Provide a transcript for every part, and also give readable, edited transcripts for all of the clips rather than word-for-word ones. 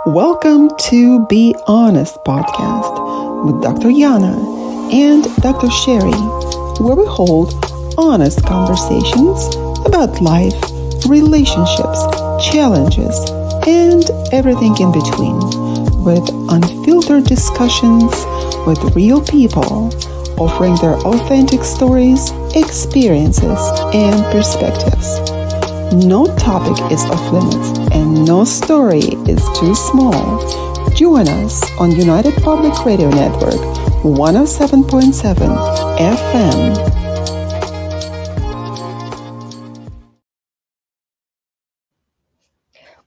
Welcome to Be Honest podcast with Dr. Yana and Dr. Sherry, where we hold honest conversations about life, relationships, challenges, and everything in between, with unfiltered discussions with real people, offering their authentic stories, experiences, and perspectives. No topic is off limits and no story is too small. Join us on United Public Radio Network 107.7 FM.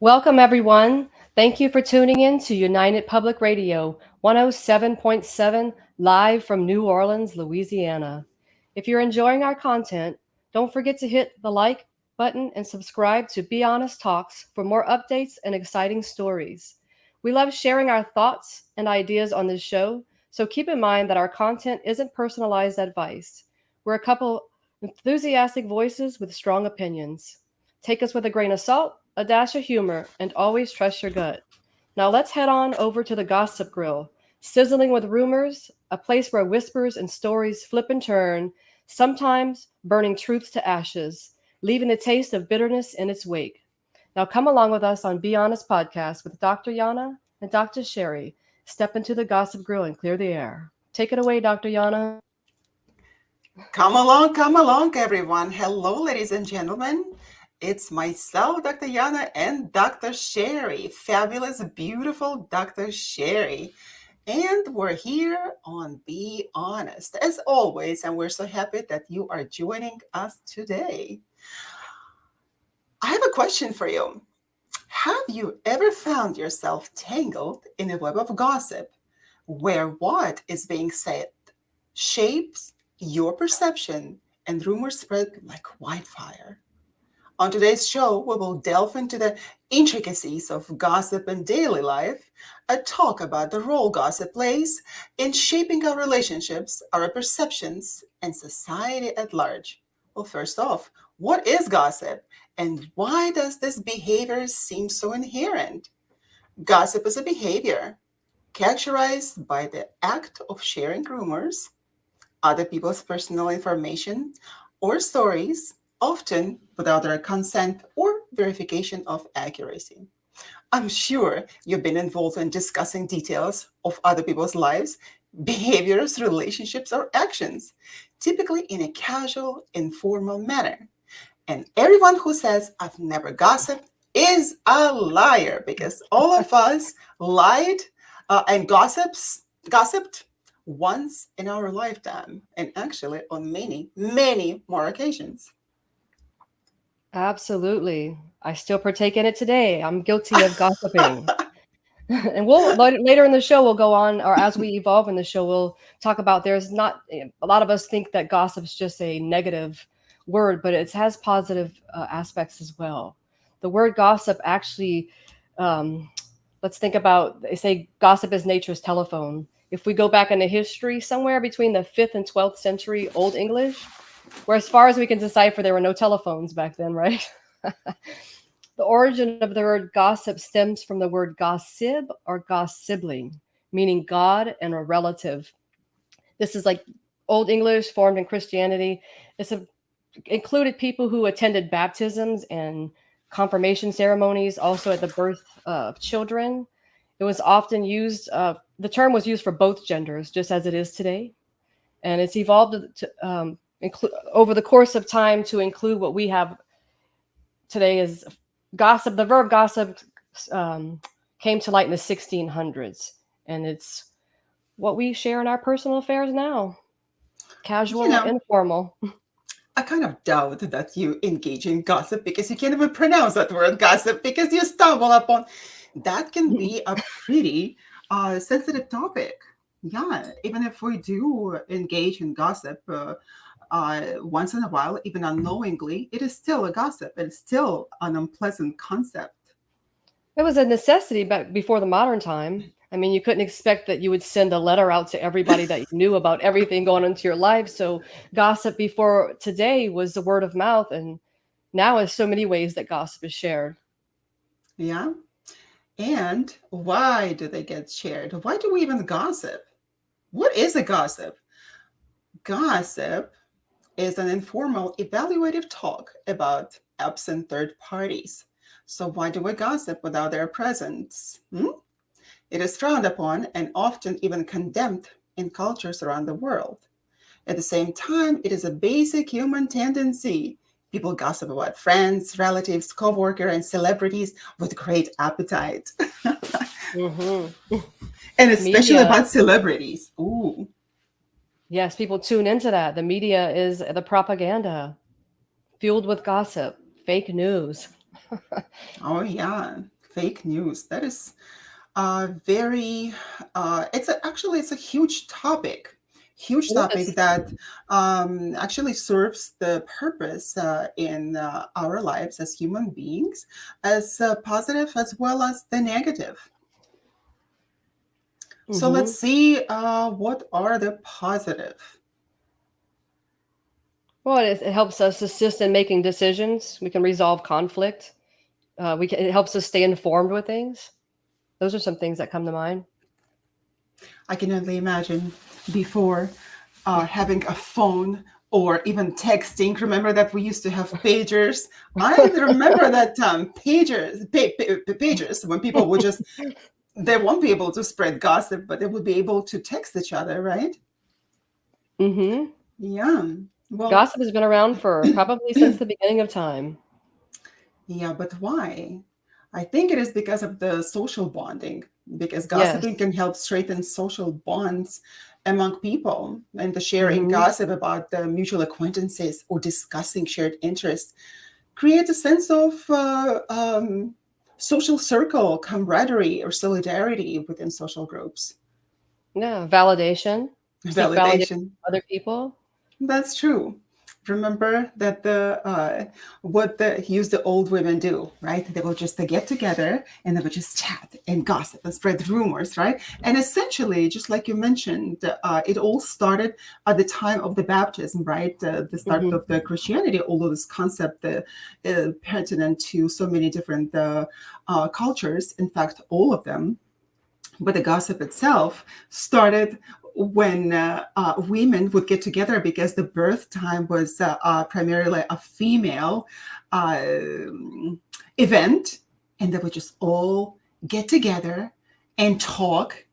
Welcome, everyone. Thank you for tuning in to United Public Radio 107.7 live from New Orleans, Louisiana. If you're enjoying our content, don't forget to hit the like button and subscribe to Be Honest Talks for more updates and exciting stories. We love sharing our thoughts and ideas on this show, so keep in mind that our content isn't personalized advice. We're a couple enthusiastic voices with strong opinions. Take us with a grain of salt, a dash of humor, and always trust your gut. Now let's head on over to the Gossip Grill, sizzling with rumors, a place where whispers and stories flip and turn, sometimes burning truths to ashes, leaving the taste of bitterness in its wake. Now come along with us on Be Honest podcast with Dr. Yana and Dr. Sherry. Step into the Gossip Grill and clear the air. Take it away, Dr. Yana. Come along, everyone. Hello, ladies and gentlemen. It's myself, Dr. Yana, and Dr. Sherry. Fabulous, beautiful Dr. Sherry. And we're here on Be Honest, as always, and we're so happy that you are joining us today. I have a question for you. Have you ever found yourself tangled in a web of gossip where what is being said shapes your perception and rumors spread like wildfire? On today's show, we will delve into the intricacies of gossip in daily life, a talk about the role gossip plays in shaping our relationships, our perceptions, and society at large. Well, first off, what is gossip? And why does this behavior seem so inherent? Gossip is a behavior characterized by the act of sharing rumors, other people's personal information, or stories, often without their consent or verification of accuracy. I'm sure you've been involved in discussing details of other people's lives, behaviors, relationships, or actions, typically in a casual, informal manner. And everyone who says, I've never gossiped, is a liar because all of us lied and gossiped once in our lifetime, and actually on many, many more occasions. Absolutely. I still partake in it today. I'm guilty of gossiping. And later in the show we'll go on, or as we evolve in the show we'll talk about, there's not a lot of us think that gossip's just a negative word, but it has positive aspects as well. The word gossip actually, um, let's think about, they say gossip is nature's telephone. If we go back into history, somewhere between the 5th and 12th century Old English, where as far as we can decipher there were no telephones back then, right? The origin of the word gossip stems from the word gossip or gossibling, meaning God and a relative. This is like Old English formed in Christianity. It's included people who attended baptisms and confirmation ceremonies, also at the birth of children. It was often used, the term was used for both genders, just as it is today. And it's evolved over the course of time to include what we have today as gossip. The verb gossip um, came to light in the 1600s, and it's what we share in our personal affairs now, You casual or know, informal. I kind of doubt that you engage in gossip because you can't even pronounce that word gossip because you stumble upon that can be a pretty sensitive topic. Yeah, even if we do engage in gossip once in a while, even unknowingly, it is still a gossip. It's still an unpleasant concept. It was a necessity back before the modern time. I mean, you couldn't expect that you would send a letter out to everybody that you knew about everything going into your life. So, gossip before today was the word of mouth, and now is so many ways that gossip is shared. Yeah. And why do they get shared? Why do we even gossip? What is a gossip? Gossip is an informal, evaluative talk about absent third parties. So, why do we gossip without their presence? It is frowned upon and often even condemned in cultures around the world. At the same time, it is a basic human tendency. People gossip about friends, relatives, co-workers, and celebrities with great appetite. Mm-hmm. And especially Media. about celebrities. Ooh. Yes, people tune into that. The media is the propaganda, fueled with gossip, fake news. Oh yeah. Fake news. That is very it's a huge It topic is. that actually serves the purpose in our lives as human beings, as positive as well as the negative. So let's Hmm. see, what are the positive. Well, it helps us assist in making decisions. We can resolve conflict. It helps us stay informed with things. Those are some things that come to mind. I can only imagine before having a phone or even texting. Remember that we used to have pagers. I remember that pagers when people would just, they won't be able to spread gossip, but they would be able to text each other, right? Hmm. Yeah. Well, Gossip has been around for probably since the beginning of time. yeah, but why? I think it is because of the social bonding, because Yes. gossiping can help strengthen social bonds among people, and the sharing Hmm. gossip about the mutual acquaintances or discussing shared interests create a sense of social circle, camaraderie, or solidarity within social groups. Yeah. Validation. We seek validation Validation. from other people. That's true. Remember that the what the used the old women do, right? They will just get together and they will just chat and gossip and spread rumors, right? And essentially, just like you mentioned, it all started at the time of the baptism, right? The start Hmm. of the Christianity, although this concept pertinent to so many different cultures. In fact, all of them. But the gossip itself started when women would get together because the birth time was primarily a female uh, event, and they would just all get together and talk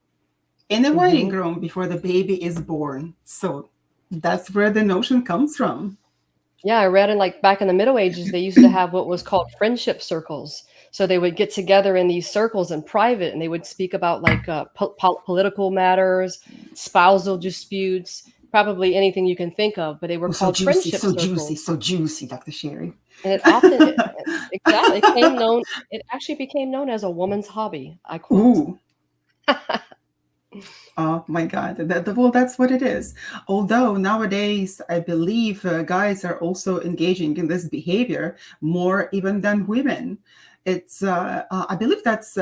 in the waiting Hmm. room before the baby is born. So that's where the notion comes from. Yeah, I read in like back in the Middle Ages, they used to have what was called friendship circles. So they would get together in these circles in private, and they would speak about like political matters, spousal disputes, probably anything you can think of. But they were Oh, so called juicy, friendship so juicy, circles, so juicy, Dr. Sherry. and it often exactly it came known. It actually became known as a woman's hobby. I quote. Ooh. Oh my God. Well, that's what it is. Although nowadays, I believe guys are also engaging in this behavior more even than women. I believe that's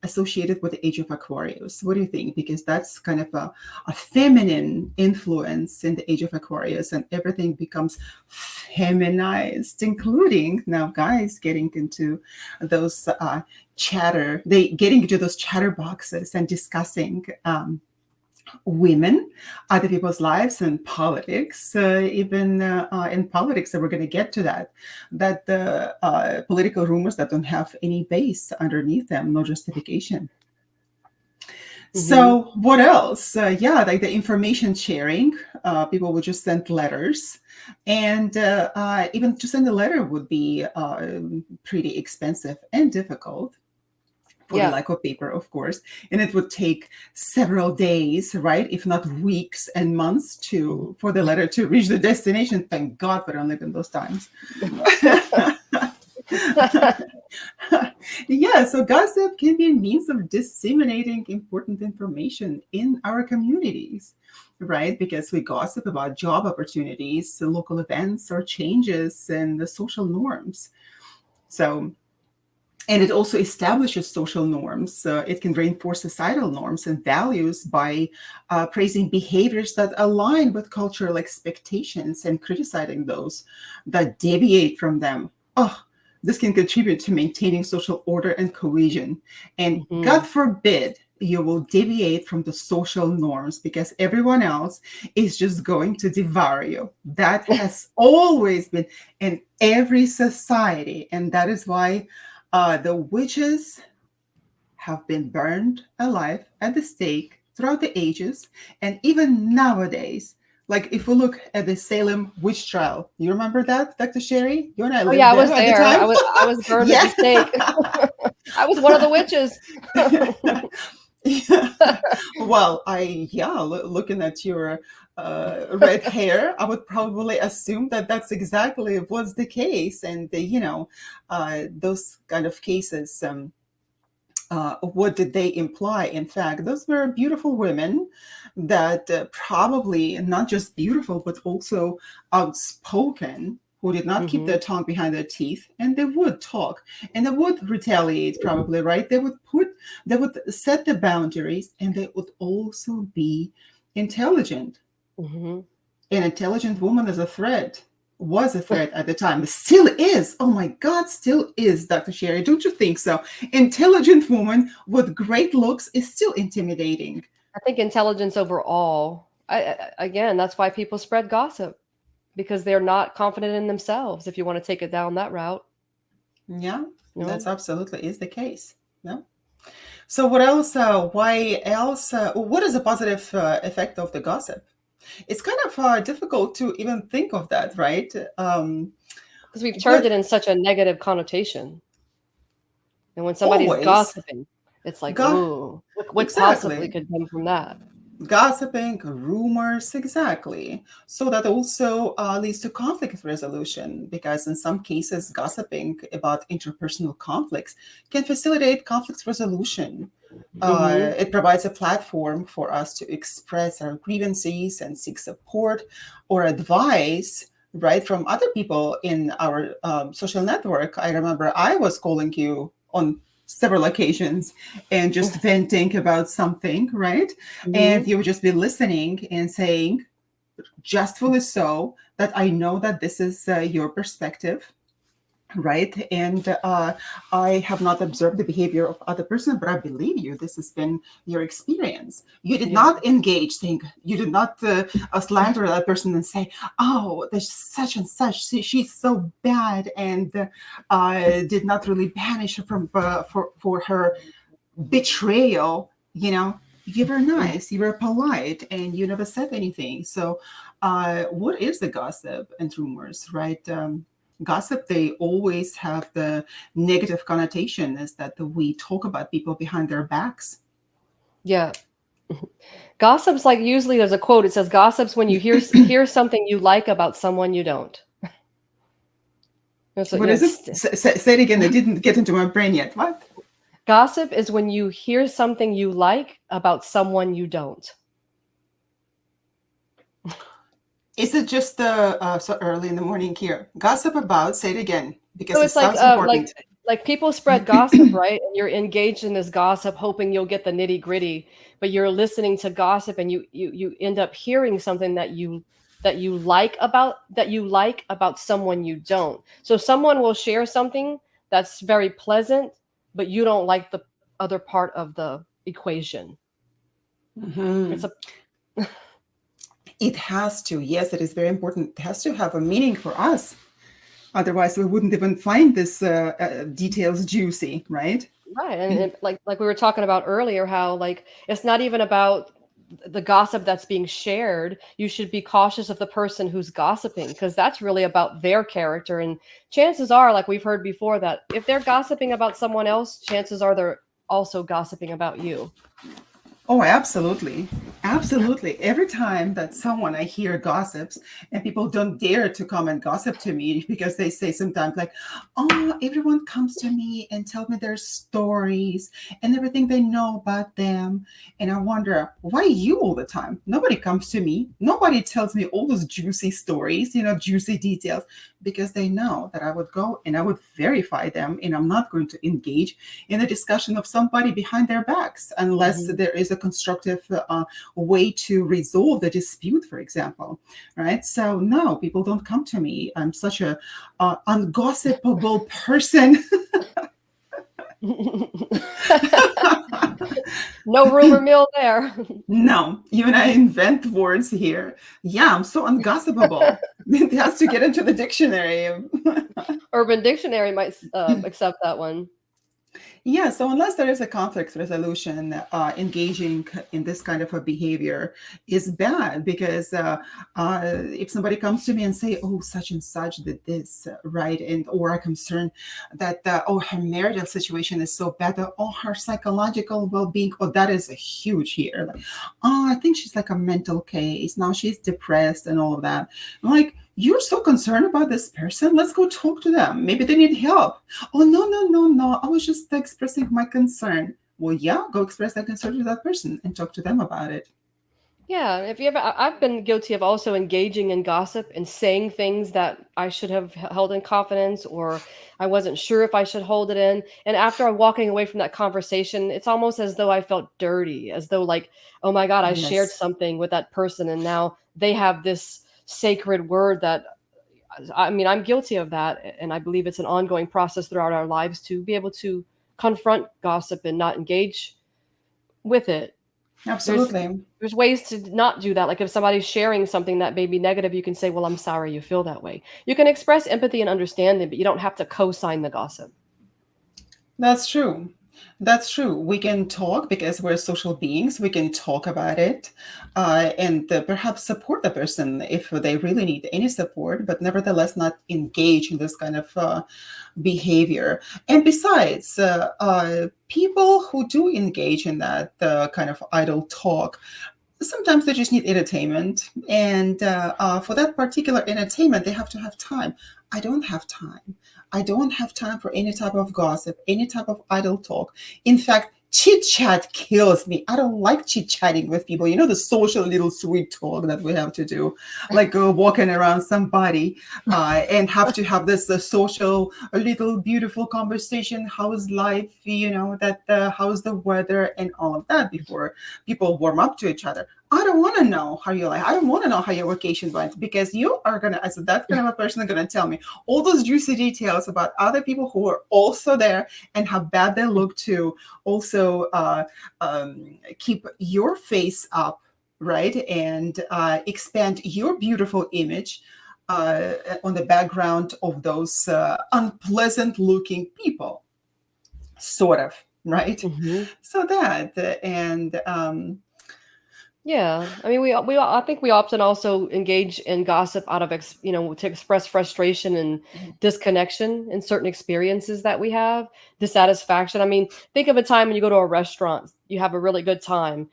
associated with the age of Aquarius. What do you think? Because that's kind of a feminine influence in the age of Aquarius, and everything becomes feminized, including now guys getting into those they getting into those chatter boxes and discussing women, other people's lives, and politics. Even in politics, that we're going to get to that. That the political rumors that don't have any base underneath them, no justification. Hmm. So what else? Yeah, like the information sharing. People would just send letters, and even to send a letter would be pretty expensive and difficult for the Yeah. lack of paper, of course. And it would take several days, right? If not weeks and months to for the letter to reach the destination. Thank God we don't live in those times. Yeah, so gossip can be a means of disseminating important information in our communities, right? Because we gossip about job opportunities, local events, or changes in the social norms. So, and it also establishes social norms. It can reinforce societal norms and values by praising behaviors that align with cultural expectations and criticizing those that deviate from them. Oh, This can contribute to maintaining social order and cohesion. And God Mhm. forbid you will deviate from the social norms because everyone else is just going to devour you. That has always been in every society. And that is why the witches have been burned alive at the stake throughout the ages. And even nowadays, like if we look at the Salem witch trial, you remember that, Dr. Sherry? You and I Oh lived yeah, I was there at the there. time. I was burned at the Yes. stake. I was one of the witches. Yeah. Well, looking at your red hair, I would probably assume that that's exactly was the case. And those kind of cases. What did they imply? In fact, those were beautiful women that probably not just beautiful, but also outspoken, who did not keep Hmm. their tongue behind their teeth, and they would talk and they would retaliate, probably, right? They would set the boundaries, and they would also be intelligent. Hmm. An intelligent woman is a threat, was a threat at the time, still is. Oh my God, still is, Dr. Sherry. Don't you think so? Intelligent woman with great looks is still intimidating. I think intelligence overall. Again, that's why people spread gossip because they're not confident in themselves. If you want to take it down that route, Yeah, you that's know. absolutely is the case. No. So what else? Why else? What is a positive effect of the gossip? It's kind of difficult to even think of that, right? Because we've turned What it in such a negative connotation. And when somebody's always gossiping, it's like, got ooh, what possibly exactly. could come from that? Gossiping, rumors, exactly. So that also leads to conflict resolution because in some cases, gossiping about interpersonal conflicts can facilitate conflict resolution. Hmm. It provides a platform for us to express our grievances and seek support or advice, right, from other people in our social network. I remember I was calling you on several occasions and just venting about something, right? And Hmm. you would just be listening and saying, justfully so, that I know that this is your perspective, right? And I have not observed the behavior of other person, but I believe you. This has been your experience. You did Yeah. not engage, saying you did not slander that person and say, "Oh, there's such and such. She's so bad," and did not really banish her from for her betrayal. You were nice, you were polite, and you never said anything. So what is the gossip and rumors, right? Gossip, they always have the negative connotation is that we talk about people behind their backs. Yeah. Gossip's like usually there's a quote. It says, "Gossip's when you hear something you like about someone you don't." So, What is it? Say it again. They didn't get into my brain yet. What? gossip is when you hear something you like about someone you don't. Is it just so early in the morning here? Gossip about, say it again, because So it it's like sounds important. people spread gossip, right? And you're engaged in this gossip, hoping you'll get the nitty gritty, but you're listening to gossip, and you end up hearing something that you like about someone you don't. So someone will share something that's very pleasant, but you don't like the other part of the equation. It's Mhm. a It has to. Yes, it is very important. It has to have a meaning for us. Otherwise, we wouldn't even find this details juicy, right? Right, and like we were talking about earlier, how like it's not even about the gossip that's being shared. You should be cautious of the person who's gossiping because that's really about their character. And chances are, like we've heard before, that if they're gossiping about someone else, chances are they're also gossiping about you. Oh, absolutely. Absolutely. Every time that someone I hear gossips and people don't dare to come and gossip to me because they say sometimes like, oh, everyone comes to me and tell me their stories and everything they know about them. And I wonder, why you all the time? Nobody comes to me. Nobody tells me all those juicy stories, juicy details, because they know that I would go and I would verify them and I'm not going to engage in a discussion of somebody behind their backs unless Hmm. there is a constructive way to resolve the dispute, for example, right? So no, people don't come to me. I'm such a ungossipable person. No rumor mill there. No, even I invent words here. Yeah, I'm so ungossipable. It has to get into the dictionary. Urban Dictionary might accept that one. Yeah, so unless there is a conflict resolution, engaging in this kind of a behavior is bad because if somebody comes to me and say, "Oh, such and such did this," right, and or are concerned that oh, her marital situation is so bad, that, oh, her psychological well-being, oh, that is a huge here. Like, oh, I think she's like a mental case now. She's depressed and all of that. I'm like, you're so concerned about this person. Let's go talk to them. Maybe they need help. Oh, no, no, no, no. I was just expressing my concern. Well, yeah, go express that concern to that person and talk to them about it. Yeah, if you ever, I've been guilty of also engaging in gossip and saying things that I should have held in confidence, or I wasn't sure if I should hold it in. And after I'm walking away from that conversation, it's almost as though I felt dirty, as though like, oh my God, I shared Yes, something with that person, and now they have this sacred word that, I mean, I'm guilty of that, and I believe it's an ongoing process throughout our lives to be able to confront gossip and not engage with it. There's absolutely. there's ways to not do that. Like if somebody's sharing something that may be negative, you can say, "Well, I'm sorry you feel that way." You can express empathy and understanding, but you don't have to co-sign the gossip. That's true. That's true. We can talk because we're social beings. We can talk about it and perhaps support the person if they really need any support, but nevertheless not engage in this kind of behavior. And besides, people who do engage in that kind of idle talk, sometimes they just need entertainment. And for that particular entertainment, they have to have time. I don't have time. I don't have time for any type of gossip, any type of idle talk. In fact, chit chat kills me. I don't like chit chatting with people. You know, the social little sweet talk that we have to do, like walking around somebody and have to have this social, a little beautiful conversation. How's life? You know, that how's the weather and all of that before people warm up to each other. I don't want to know how you like. I don't want to know how your vacation went because you are gonna, as that kind of a person, gonna tell me all those juicy details about other people who are also there and how bad they look to also keep your face up, right, and expand your beautiful image on the background of those unpleasant-looking people, sort of, right? Hmm. So that and Yeah, I mean, I think we often also engage in gossip out of to express frustration and disconnection in certain experiences that we have, dissatisfaction. I mean, think of a time when you go to a restaurant, you have a really good time.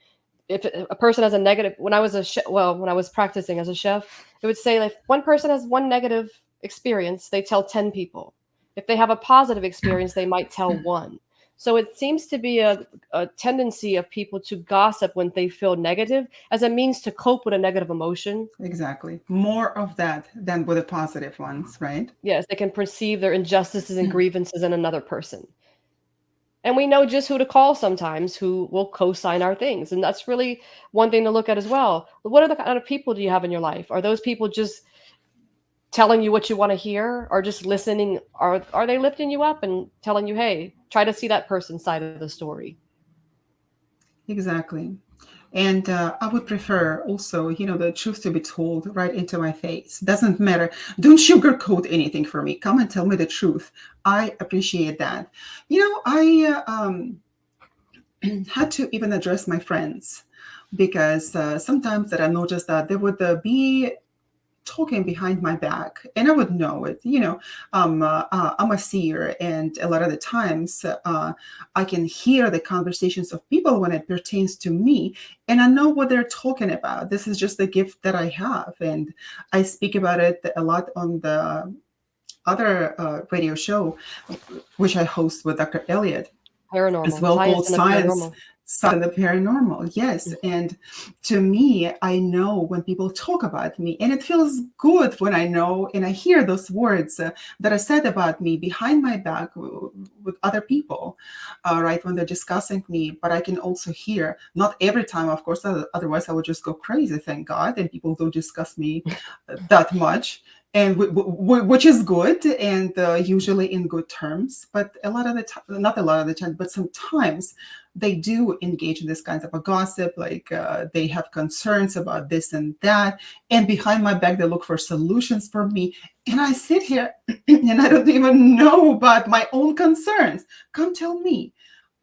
If a person has a negative, when I was when I was practicing as a chef, it would say like if one person has one negative experience, they tell 10 people. If they have a positive experience, they might tell one. So it seems to be a tendency of people to gossip when they feel negative as a means to cope with a negative emotion. exactly. More of that than with the positive ones, right? Yes, they can perceive their injustices and grievances in another person. And we know just who to call sometimes who will co-sign our things. And that's really one thing to look at as well. What are the kind of people do you have in your life? Are those people just telling you what you want to hear or just listening? Are they lifting you up and telling you, hey, try to see that person's side of the story? Exactly. And I would prefer also, you know, the truth to be told right into my face. Doesn't matter. Don't sugarcoat anything for me. Come and tell me the truth. I appreciate that. You know, I had to even address my friends because sometimes that I noticed that they would be talking behind my back and I would know it. You know, I'm a seer, and a lot of the times I can hear the conversations of people when it pertains to me, and I know what they're talking about. This is just the gift that I have, and I speak about it a lot on the other radio show which I host with Dr. Elliot as Paranormal, well, science called and the Science paranormal. Side of the paranormal, yes. And to me, I know when people talk about me, and it feels good when I know and I hear those words that are said about me behind my back with other people, right, when they're discussing me. But I can also hear, not every time, of course, otherwise I would just go crazy, thank God, and people don't discuss me that much. And which is good, and usually in good terms. But a lot of the time, not a lot of the time, but sometimes they do engage in this kind of a gossip, like they have concerns about this and that, and behind my back they look for solutions for me, and I sit here and I don't even know about my own concerns. Come tell me,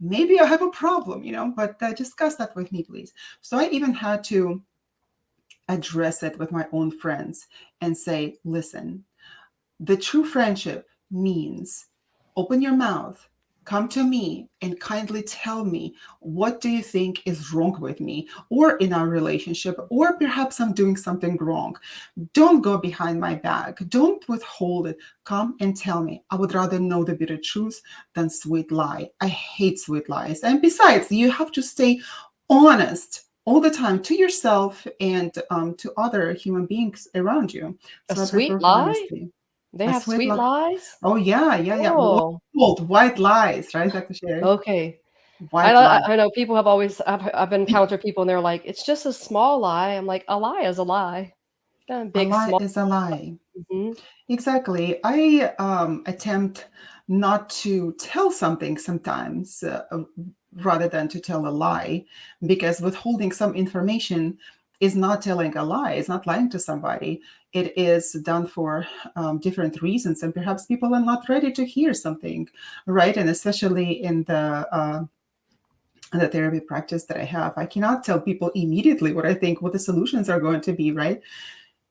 maybe I have a problem, but discuss that with me, please. So I even had to address it with my own friends and say, listen, the true friendship means open your mouth, come to me, and kindly tell me, what do you think is wrong with me or in our relationship, or perhaps I'm doing something wrong. Don't go behind my back. Don't withhold it. Come and tell me. I would rather know the bitter truth than sweet lie. I hate sweet lies. And besides, you have to stay honest all the time to yourself and to other human beings around you. A So I sweet prefer lie? honesty. They A have sweet sweet lie. lies? Oh yeah, yeah, yeah. Oh, White lies, right, Dr. Sherry? okay. White lies. I know people have always I've encountered people and they're like, "It's just a small lie." I'm like, "A lie is a lie." A Big, lie small. is a lie. Mhm. Exactly. I attempt not to tell something sometimes rather than to tell a lie, because withholding some information is not telling a lie, it's not lying to somebody. It is done for different reasons, and perhaps people are not ready to hear something, right? And especially in the therapy practice that I have, I cannot tell people immediately what I think, what the solutions are going to be, right?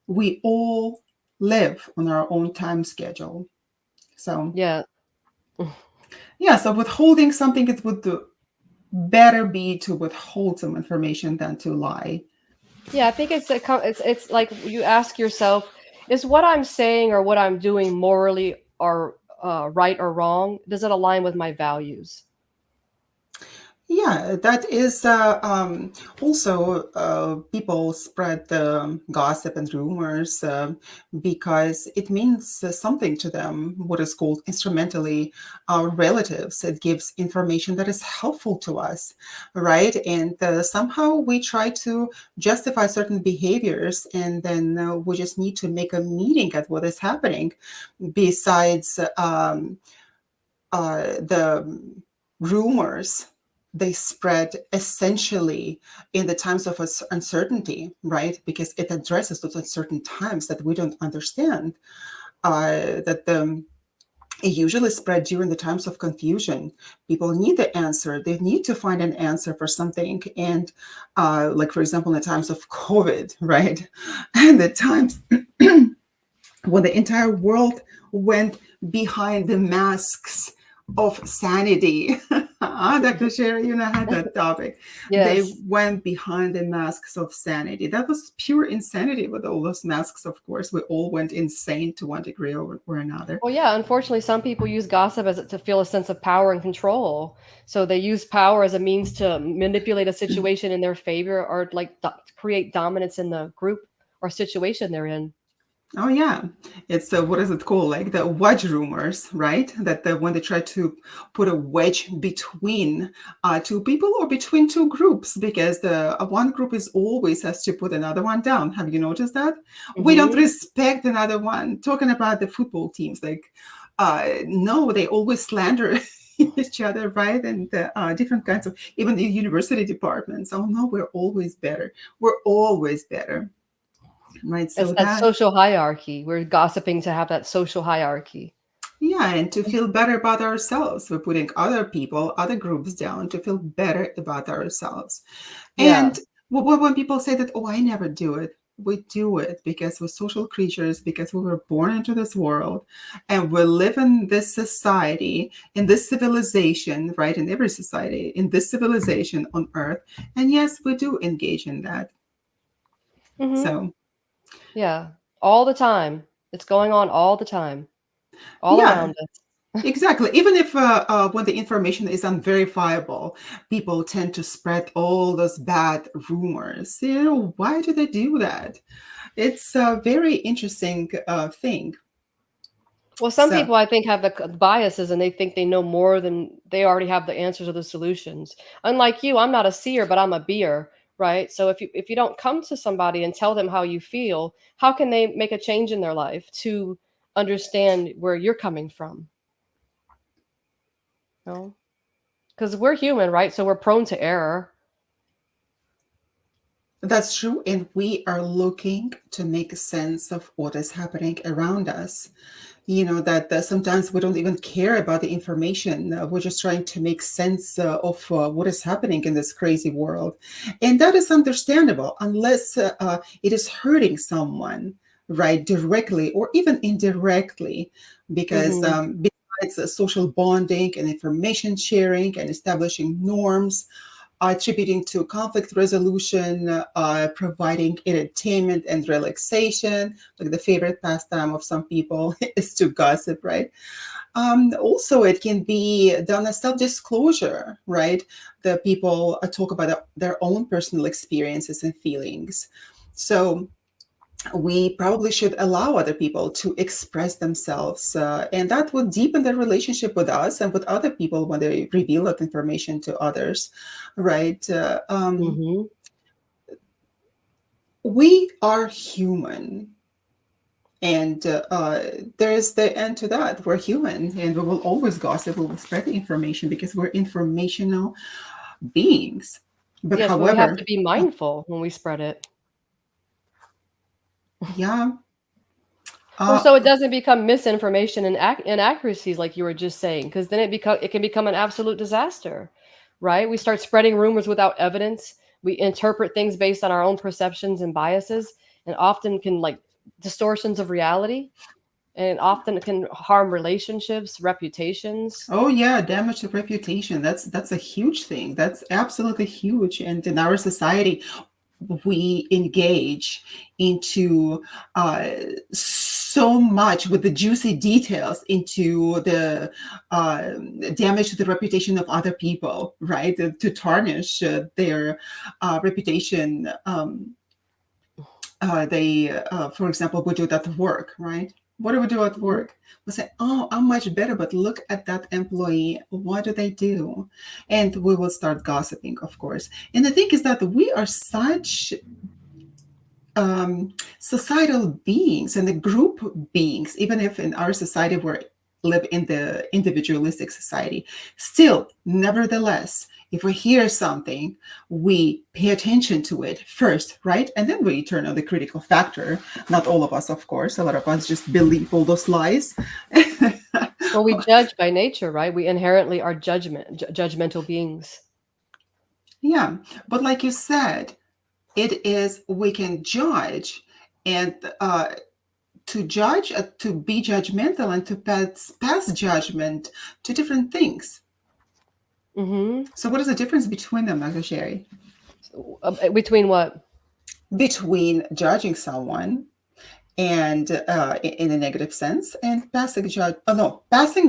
We all live on our own time schedule. So, Yeah. yeah, so withholding something, it would better be to withhold some information than to lie. Yeah, I think it's like you ask yourself, is what I'm saying or what I'm doing morally or right or wrong? Does it align with my values? Yeah, that is also people spread the gossip and rumors because it means something to them, what is called instrumentally our relatives. It gives information that is helpful to us, right? And somehow we try to justify certain behaviors, and then we just need to make a meaning at what is happening. Besides, the rumors, they spread essentially in the times of uncertainty, right? Because it addresses those uncertain times that we don't understand. That it usually spread during the times of confusion. People need the answer. They need to find an answer for something. And like, for example, in the times of COVID, right? And the times when the entire world went behind the masks of sanity. Dr. Sherry, had that topic. They Yes. went behind the masks of sanity. That was pure insanity with all those masks, of course. We all went insane to one degree or another. Well, yeah, unfortunately, some people use gossip as to feel a sense of power and control. So they use power as a means to manipulate a situation in their favor or like create dominance in the group or situation they're in. Oh yeah, it's what is it called? Like the wedge rumors, right? That when they try to put a wedge between two people or between two groups, because the one group is always has to put another one down. Have you noticed that? We don't Hmm. respect another one. Talking about the football teams, like no, they always slander each other, right? And different kinds of, even the university departments. Oh no, we're always better. We're always better, right? It's So that that. social hierarchy. We're gossiping to have that social hierarchy. Yeah, and to feel better about ourselves. We're putting other people, other groups down to feel better about ourselves. Yeah. And when people say that, oh, I never do it, we do it because we're social creatures, because we were born into this world and we live in this society, in this civilization, right? In every society, in this civilization on earth. And yes, we do engage in that. Hmm. So, Yeah. All the time. It's going on all the time, all yeah. around us. Exactly. Even if when the information is unverifiable, people tend to spread all those bad rumors. Why do they do that? It's a very interesting thing. Well, some So, people I think have the biases and they think they know more than they already have the answers or the solutions. Unlike you, I'm not a seer, but I'm a beer, right? So if you don't come to somebody and tell them how you feel, how can they make a change in their life to understand where you're coming from? You know? Because we're human, right? So we're prone to error. that's true. And we are looking to make sense of what is happening around us. That sometimes we don't even care about the information. We're just trying to make sense of what is happening in this crazy world. And that is understandable unless it is hurting someone, right, directly or even indirectly, because Hmm. besides social bonding and information sharing and establishing norms, attributing to conflict resolution, providing entertainment and relaxation. Like the favorite pastime of some people is to gossip, right? Also, it can be done as self disclosure, right? The people talk about their own personal experiences and feelings. So, we probably should allow other people to express themselves, and that would deepen their relationship with us and with other people when they reveal that information to others, right? Hmm. We are human, and there is the end to that. We're human, and we will always gossip, we will spread the information because we're informational beings. But Yes, but we have to however, be mindful when we spread it. yeah, Or uh, so it doesn't become misinformation and inaccuracies like you were just saying, because then it can become an absolute disaster, right? We start spreading rumors without evidence. We interpret things based on our own perceptions and biases, and often can like distortions of reality, and often it can harm relationships, reputations. oh yeah, damage to reputation. That's a huge thing. That's absolutely huge. And in our society, we engage into uh, so much with the juicy details into the uh, damage to the reputation of other people, right? To tarnish their reputation. For example, we do that at work, right? What do we do at Mhm. work? We say, oh, I'm much better, but look at that employee. What do they do? And we will start gossiping, of course. And the thing is that we are such societal beings and the group beings, even if in our society we live in the individualistic society, still, nevertheless, if we hear something, we pay attention to it first, right? And then we turn on the critical factor. Not all of us, of course. A lot of us just believe all those lies. Well, we judge by nature, right? We inherently are judgmental beings. Yeah. But like you said, it is, we can judge, and to judge, to be judgmental, and to pass judgment to different things. Hmm. So, what is the difference between them, Dr. Sherry? Between what? Between judging someone and in a negative sense, and passing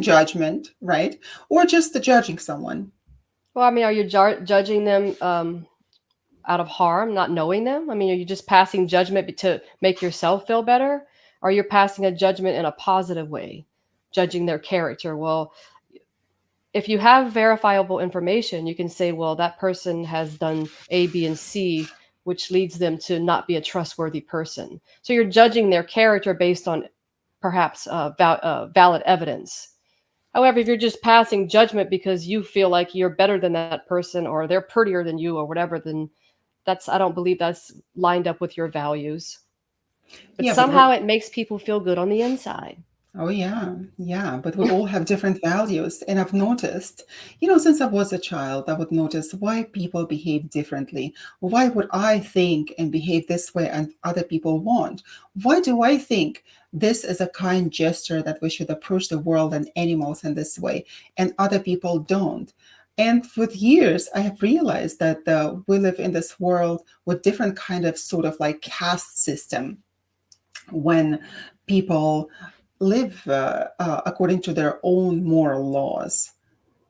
judgment, right? Or just judging someone. Well, I mean, are you judging them out of harm, not knowing them? I mean, are you just passing judgment to make yourself feel better? Or you're passing a judgment in a positive way, judging their character? Well, if you have verifiable information, you can say, well, that person has done A, B, and C, which leads them to not be a trustworthy person. So you're judging their character based on perhaps valid evidence. However, if you're just passing judgment because you feel like you're better than that person or they're prettier than you or whatever, then that's I don't believe that's lined up with your values. But Yeah, but somehow it makes people feel good on the inside. oh, yeah, yeah, but we all have different values. And I've noticed, since I was a child, I would notice why people behave differently. Why would I think and behave this way and other people won't? Why do I think this is a kind gesture that we should approach the world and animals in this way, and other people don't? And with years, I have realized that we live in this world with different kind of sort of like caste system when people live according to their own moral laws.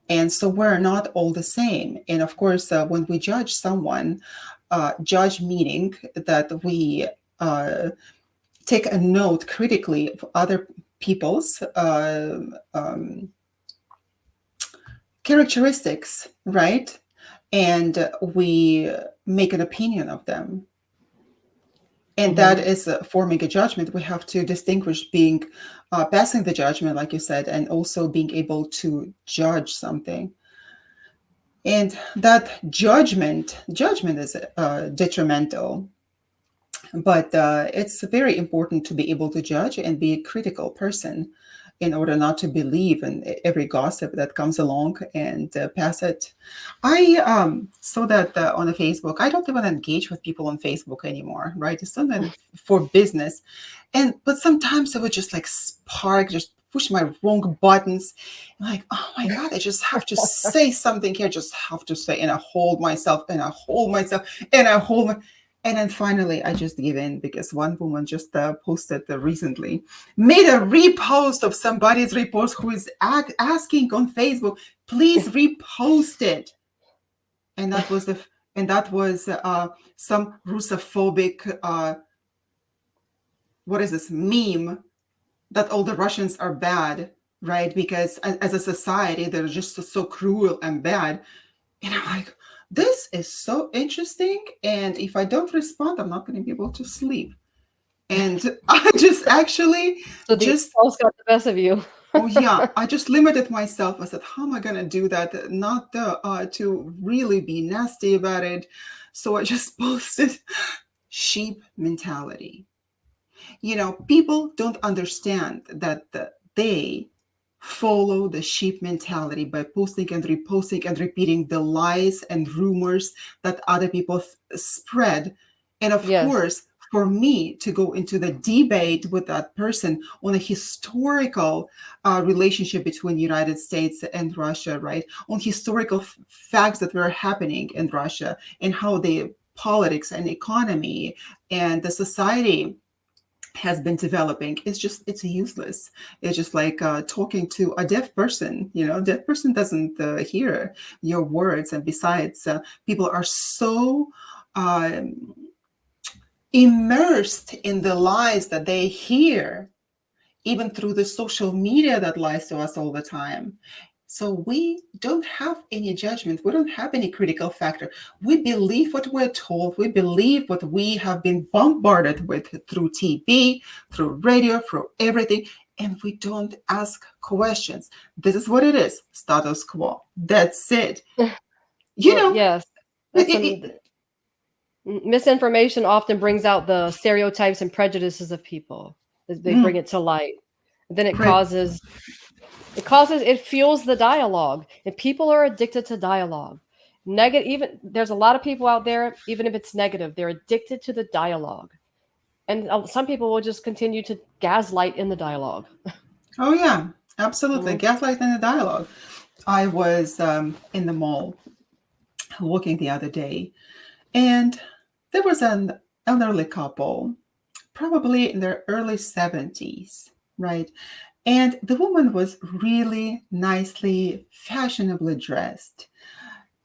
And so we're not all the same. And of course, when we judge someone, judge meaning that we take a note critically of other people's characteristics, right? And we make an opinion of them. And that is forming a judgment. We have to distinguish being passing the judgment, like you said, and also being able to judge something. And that judgment is detrimental, but it's very important to be able to judge and be a critical person in order not to believe in every gossip that comes along and pass it. I saw that on the Facebook. I don't even engage with people on Facebook anymore, right? It's something for business, but sometimes I would just like spark, just push my wrong buttons. Like, oh my God, I just have to say something here. Just have to say, and I hold myself, and I hold myself, and I hold my. And then finally, I just give in because one woman just posted recently, made a repost of somebody's repost who is asking on Facebook, please repost it. And that was some Russophobic, what is this, meme that all the Russians are bad, right? Because as a society, they're just so cruel and bad. And I'm like, this is so interesting. And if I don't respond, I'm not going to be able to sleep. And I just actually So the impulse got the best of you. oh yeah, I just limited myself. I said, how am I going to do that? Not to really be nasty about it. So I just posted sheep mentality. You know, people don't understand that they follow the sheep mentality by posting and reposting and repeating the lies and rumors that other people spread. And of course, for me to go into the debate with that person on a historical relationship between the United States and Russia, right? On historical facts that were happening in Russia and how the politics and economy and the society has been developing, it's useless. It's just like talking to a deaf person. You know, deaf person doesn't hear your words, and besides, people are so immersed in the lies that they hear, even through the social media that lies to us all the time. So we don't have any judgment. We don't have any critical factor. We believe what we're told. We believe what we have been bombarded with through TV, through radio, through everything. And we don't ask questions. This is what it is. Status quo. That's it. You know. Yes. Misinformation often brings out the stereotypes and prejudices of people. They bring it to light. And then it fuels the dialogue, and people are addicted to dialogue. Even there's a lot of people out there, even if it's negative, they're addicted to the dialogue. And some people will just continue to gaslight in the dialogue. Oh yeah, absolutely. Gaslight in the dialogue. I was in the mall walking the other day, and there was an elderly couple, probably in their early 70s, right? And the woman was really nicely, fashionably dressed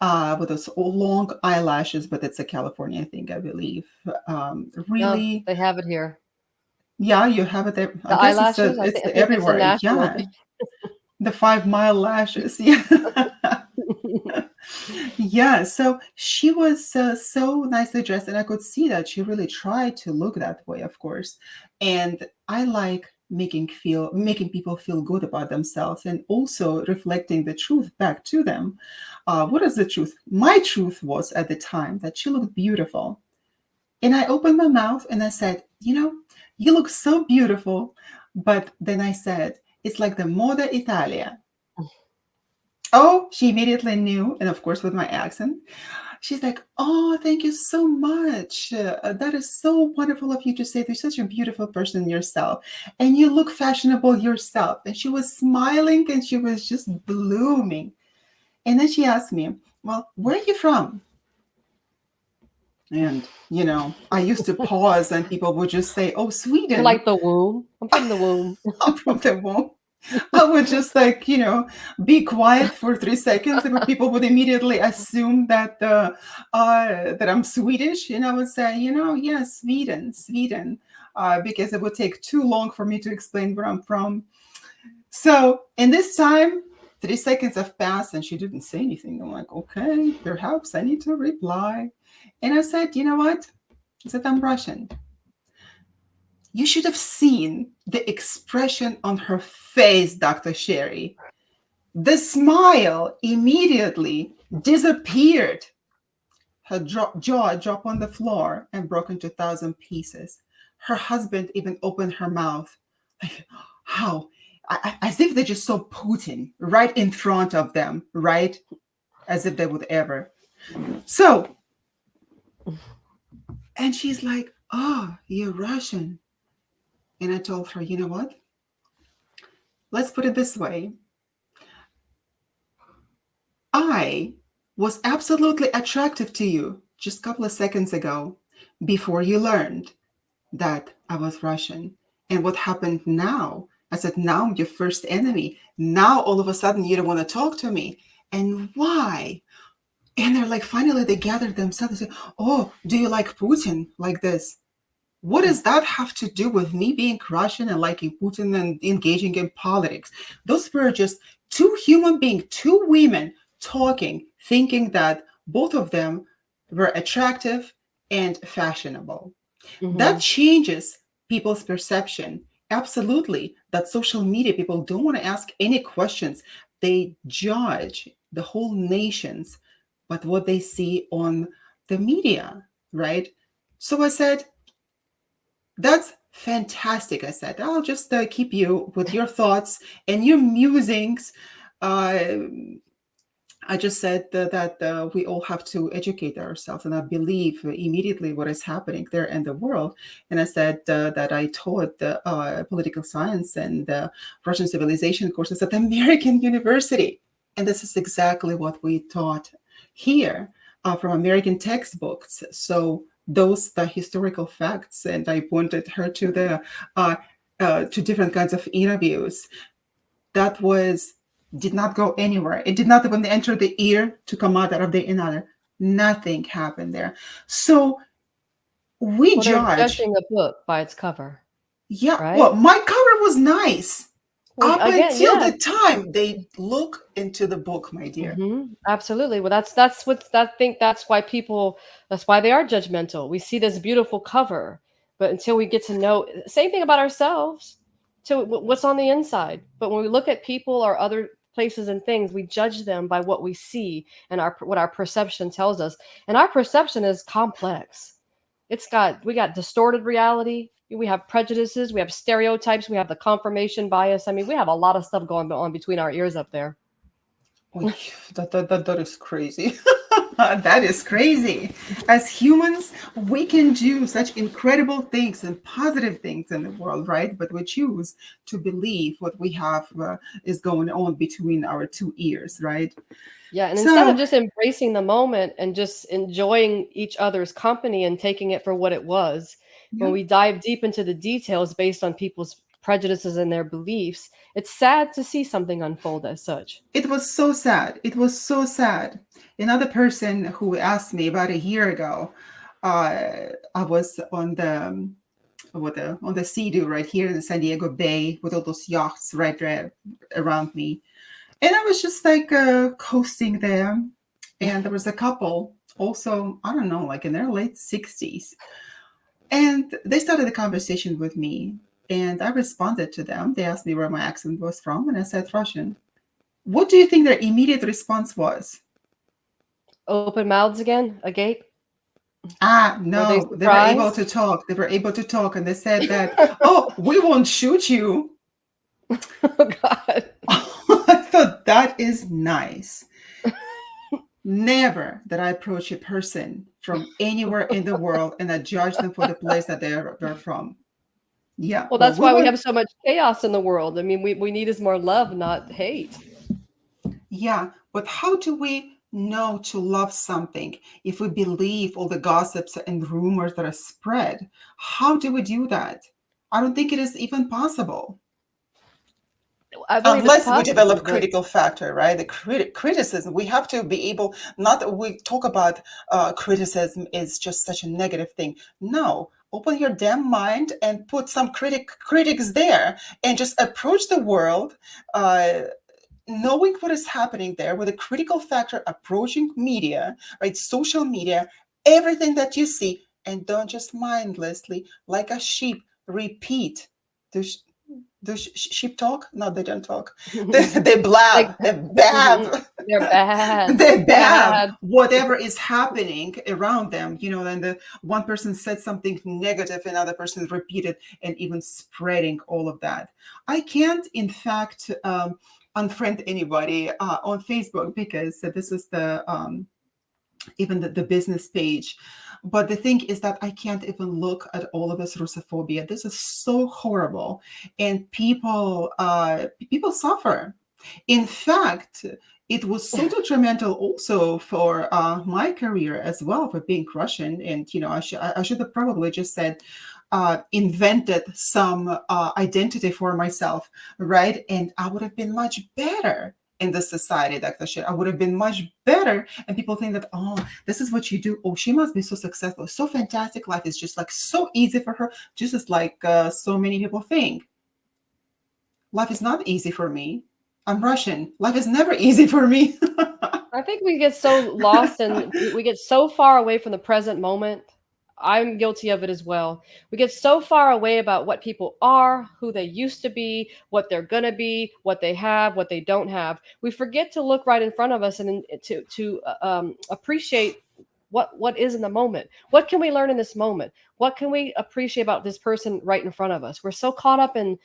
with those long eyelashes, but it's a California thing, I believe. Really. No, they have it here. Yeah, you have it there. The eyelashes? It's everywhere. Yeah. The 5 mile lashes. Yeah. Yeah. So she was so nicely dressed, and I could see that she really tried to look that way, of course. And I like making people feel good about themselves, and also reflecting the truth back to them. What is the truth? My truth was at the time that she looked beautiful. And I opened my mouth and I said, you look so beautiful. But then I said, it's like the Moda Italia. Oh, she immediately knew. And of course, with my accent, she's like, oh, thank you so much. That is so wonderful of you to say. You're such a beautiful person yourself. And you look fashionable yourself. And she was smiling and she was just blooming. And then she asked me, well, where are you from? And, I used to pause and people would just say, oh, You're Sweden. like the womb. I'm from the womb. I'm from the womb. I would just like, be quiet for 3 seconds, and people would immediately assume that I'm Swedish, and I would say, yes, Sweden, because it would take too long for me to explain where I'm from. So in this time, 3 seconds have passed, and she didn't say anything. I'm like, okay, perhaps I need to reply, and I said, you know what? I said, I'm Russian. You should have seen the expression on her face, Dr. Sherry. The smile immediately disappeared. Her jaw dropped on the floor and broke into 1,000 pieces. Her husband even opened her mouth. Like, how? As if they just saw Putin right in front of them, right? As if they would ever. So, and she's like, oh, you're Russian. And I told her, you know what? Let's put it this way. I was absolutely attractive to you just a couple of seconds ago before you learned that I was Russian. And what happened now? I said, now I'm your first enemy. Now all of a sudden you don't want to talk to me. And why? And they're like, finally they gathered themselves and say, oh, do you like Putin like this? What does that have to do with me being Russian and liking Putin and engaging in politics? Those were just two human beings, two women talking, thinking that both of them were attractive and fashionable. That changes people's perception. Absolutely. That social media, people don't want to ask any questions. They judge the whole nations, but what they see on the media, right? So I said, that's fantastic. I said, I'll just keep you with your thoughts and your musings. Uh, I just said that we all have to educate ourselves, and I believe immediately what is happening there in the world. And I said that I taught political science and Russian civilization courses at American University, and this is exactly what we taught here from American textbooks. So the historical facts, and I pointed her to the to different kinds of interviews. That was did not go anywhere. It did not even enter the ear to come out of the inner. Nothing happened there. So we Well, they're judge. judging a book by its cover, Yeah, right? well, my cover was nice Well, up again, until yeah. the time they look into the book, my dear. Absolutely. Well, that's what I think. That's why they are judgmental. We see this beautiful cover, but until we get to know, same thing about ourselves, to what's on the inside. But when we look at people or other places and things, we judge them by what we see and what our perception tells us. And our perception is complex. We got distorted reality. We have prejudices. We have stereotypes. We have the confirmation bias. I mean, we have a lot of stuff going on between our ears up there. Oh, that is crazy. That is crazy. As humans, we can do such incredible things and positive things in the world, right? But we choose to believe what we have is going on between our two ears, right? Yeah, and instead of So, just embracing the moment and just enjoying each other's company and taking it for what it was, when yeah, we dive deep into the details based on people's prejudices and their beliefs, it's sad to see something unfold as such. it was so sad. It was so sad. Another person who asked me about a year ago, I was on the Sea-Doo right here in the San Diego Bay with all those yachts right there around me. And I was just like coasting there. And there was a couple also, I don't know, like in their late 60s. And they started a conversation with me. And I responded to them. They asked me where my accent was from. And I said Russian. What do you think their immediate response was? Open mouths again, agape? Were they No, they were able to surprised? talk. They were able to talk. And they said that, oh, we won't shoot you. Oh God. I thought that is nice. Never that I approach a person from anywhere in the world and I judge them for the place that they're from. Yeah, Well, well, that's we why we want, have so much chaos in the world. I mean, we need is more love, not hate. yeah, but how do we No, to love something. If we believe all the gossips and rumors that are spread, how do we do that? I don't think it is even possible. I believe it's Unless we possible, develop but critical factor, right? The criticism, we have to be able, not that we talk about criticism is just such a negative thing. No, open your damn mind and put some critics there and just approach the world, uh, knowing what is happening there with a critical factor, approaching media, right? Social media, everything that you see, and don't just mindlessly, like a sheep, repeat. Do sheep talk? No, they don't talk. They like blab, they bab, they're bad. They're they bab bad. whatever is happening around them. And the one person said something negative, another person repeated, and even spreading all of that. I can't, in fact, unfriend anybody on Facebook because this is even the business page. But the thing is that I can't even look at all of this Russophobia. This is so horrible, and people suffer. In fact, it was so detrimental also for my career as well, for being Russian. And I should have probably just said invented some identity for myself, right? And I would have been much better in the society, Dr. Shit. I would have been much better. And people think that, oh, this is what you do. Oh, she must be so successful, so fantastic. Life is just like so easy for her, just as like so many people think. Life is not easy for me. I'm Russian. Life is never easy for me. I think we get so lost and we get so far away from the present moment. I'm guilty of it as well. We get so far away about what people are, who they used to be, what they're going to be, what they have, what they don't have. We forget to look right in front of us and to appreciate what is in the moment. What can we learn in this moment? What can we appreciate about this person right in front of us? We're so caught up in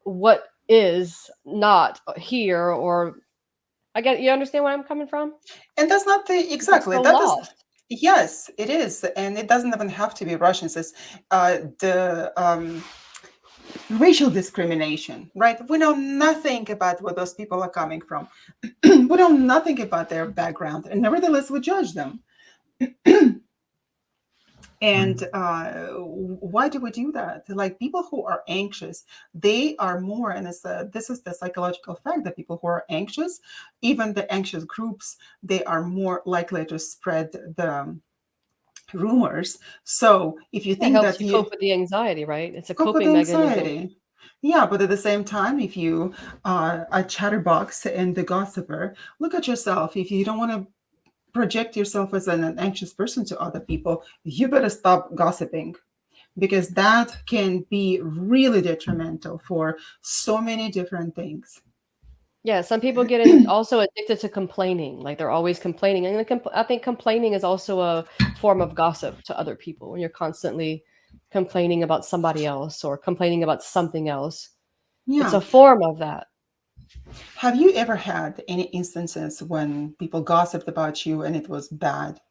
what is not here, or I get, you understand where I'm coming from? And that's not the We get exactly so that is. lost. Yes, it is, and it doesn't even have to be Russians. It's the racial discrimination, right? We know nothing about where those people are coming from. We know nothing about their background, and nevertheless, we judge them. And why do we do that? Like people who are anxious, they are more, and this is the psychological fact that people who are anxious, even the anxious groups, they are more likely to spread the rumors. So if you It think helps that you you cope with the anxiety, right? It's a cope with coping mechanism. anxiety, yeah, but at the same time, if you are a chatterbox and the gossiper, look at yourself. If you don't want to project yourself as an anxious person to other people, you better stop gossiping because that can be really detrimental for so many different things. Yeah, some people get in, also addicted to complaining. Like they're always complaining, and I think complaining is also a form of gossip to other people. When you're constantly complaining about somebody else or complaining about something else, it's Yeah. a form of that. Have you ever had any instances when people gossiped about you and it was bad?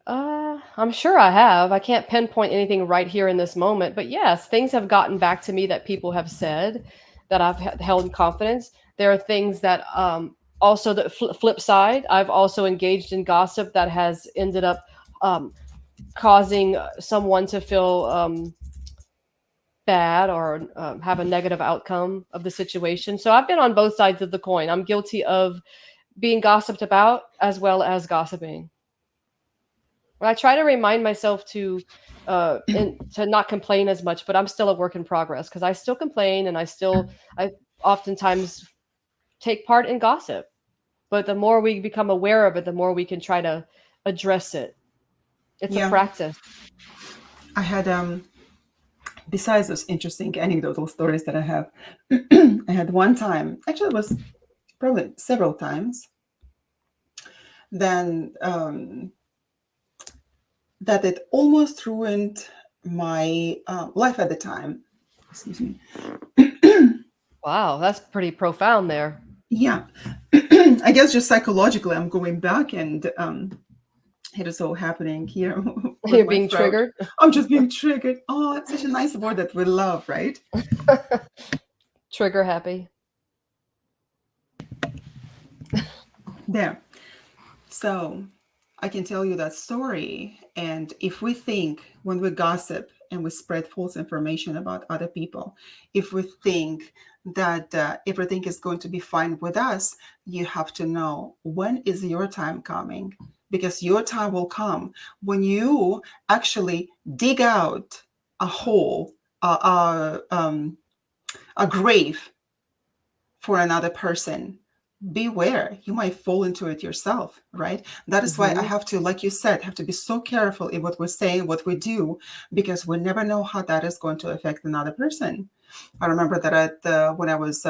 I'm sure I have. I can't pinpoint anything right here in this moment, but yes, things have gotten back to me that people have said that I've held in confidence. There are things that, also the flip side, I've also engaged in gossip that has ended up um, causing someone to feel bad or have a negative outcome of the situation. So I've been on both sides of the coin. I'm guilty of being gossiped about as well as gossiping. I try to remind myself to not complain as much, but I'm still a work in progress because I still complain and I oftentimes take part in gossip. But the more we become aware of it, the more we can try to address it. It's a Yeah. practice. I had besides those interesting anecdotal stories that I have, I had one time, actually it was probably several times, then that it almost ruined my life at the time. Excuse me. Wow, that's pretty profound there. Yeah. I guess just psychologically, I'm going back and it is all happening here with You're my being throat. triggered. I'm just being triggered. Oh, it's such a nice word that we love, right? Trigger happy. There. So I can tell you that story. And if we think when we gossip and we spread false information about other people, if we think that everything is going to be fine with us, you have to know when is your time coming? Because your time will come when you actually dig out a hole, a grave for another person. Beware, you might fall into it yourself, right? That is why I Hmm. have to, like you said, have to be so careful in what we say, what we do, because we never know how that is going to affect another person. I remember that when I was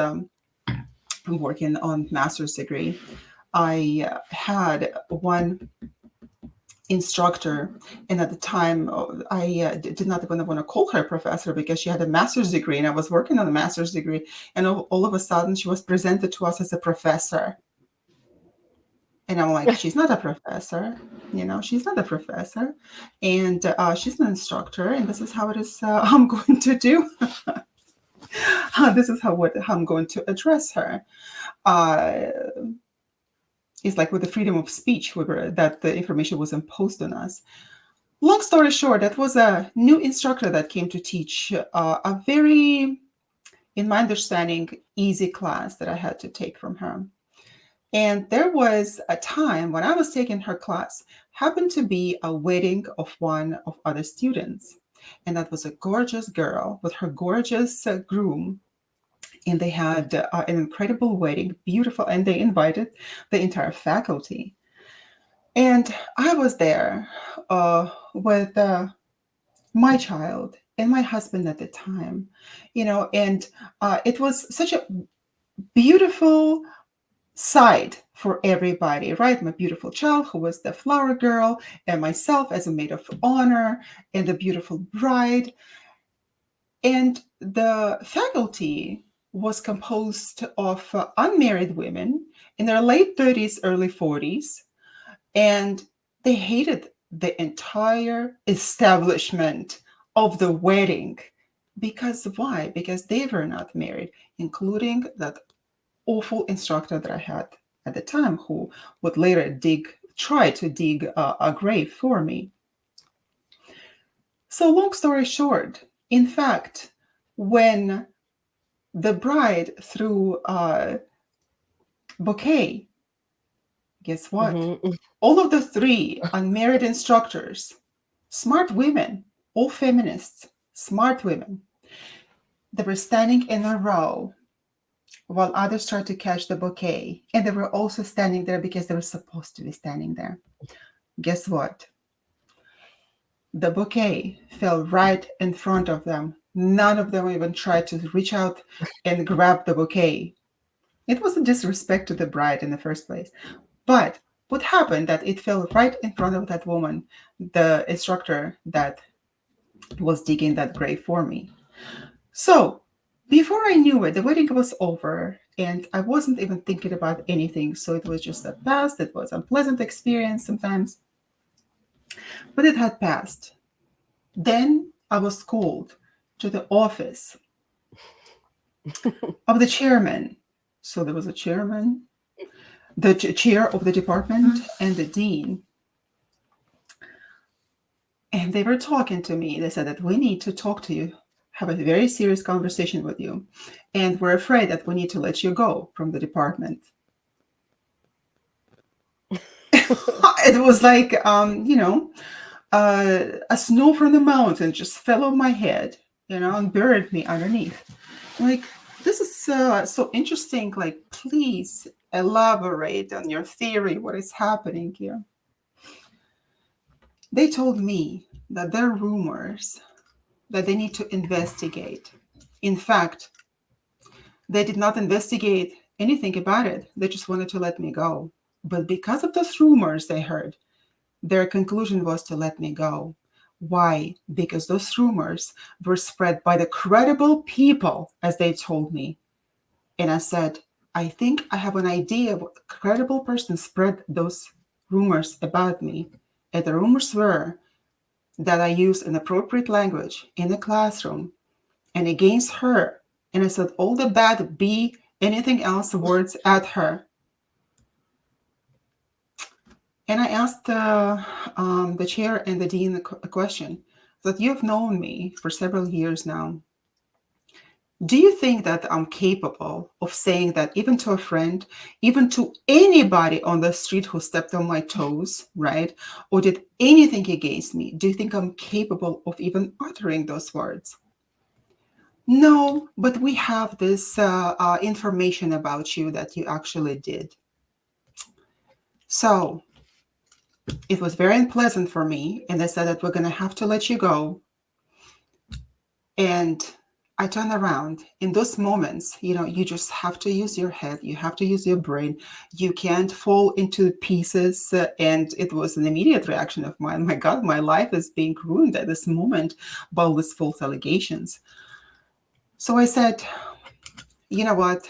working on master's degree, I had one instructor, and at the time I did not even want to call her professor because she had a master's degree and I was working on a master's degree, and all of a sudden she was presented to us as a professor. And I'm like, she's not a professor, she's not a professor, and she's an instructor, and this is how it is. I'm going to do. This is how I'm going to address her. Uh, it's like with the freedom of speech, that the information was imposed on us. Long story short, that was a new instructor that came to teach a very, in my understanding, easy class that I had to take from her. And there was a time when I was taking her class, happened to be a wedding of one of other students. And that was a gorgeous girl with her gorgeous groom. And they had an incredible wedding, beautiful, and they invited the entire faculty. And I was there with my child and my husband at the time, and it was such a beautiful side for everybody, right? My beautiful child, who was the flower girl, and myself as a maid of honor, and the beautiful bride. And the faculty was composed of unmarried women in their late 30s, early 40s, and they hated the entire establishment of the wedding. Because why? Because they were not married, including that awful instructor that I had at the time, who would later try to dig a grave for me. So, long story short, in fact, when the bride threw a bouquet, guess what? Hmm. All of the three unmarried instructors, smart women, all feminists, smart women, they were standing in a row while others tried to catch the bouquet. And they were also standing there because they were supposed to be standing there. Guess what? The bouquet fell right in front of them. None of them even tried to reach out and grab the bouquet. It was a disrespect to the bride in the first place. But what happened that it fell right in front of that woman, the instructor that was digging that grave for me. So before I knew it, the wedding was over and I wasn't even thinking about anything. So it was just a past. It was a unpleasant experience sometimes, but it had passed. Then I was called to the office of the chairman. So there was a chairman, the chair of the department, and the dean. And they were talking to me. They said that we need to talk to you, have a very serious conversation with you. And we're afraid that we need to let you go from the department. It was like, a snow from the mountain just fell on my head, and buried me underneath. Like, this is so interesting. Like, please elaborate on your theory. What is happening here? They told me that there are rumors that they need to investigate. In fact, they did not investigate anything about it. They just wanted to let me go. But because of those rumors they heard, their conclusion was to let me go. Why? Because those rumors were spread by the credible people, as they told me. And I said, I think I have an idea what credible person spread those rumors about me. And the rumors were that I used inappropriate language in the classroom and against her. And I said all the bad B, anything else words at her. And I asked the chair and the dean a question that you've known me for several years now. Do you think that I'm capable of saying that even to a friend, even to anybody on the street who stepped on my toes, right? Or did anything against me? Do you think I'm capable of even uttering those words? No, but we have this information about you that you actually did. So it was very unpleasant for me. And they said that we're going to have to let you go. And I turn around. In those moments, you just have to use your head. You have to use your brain. You can't fall into pieces. And it was an immediate reaction of mine. My God, my life is being ruined at this moment by all these false allegations. So I said, you know what?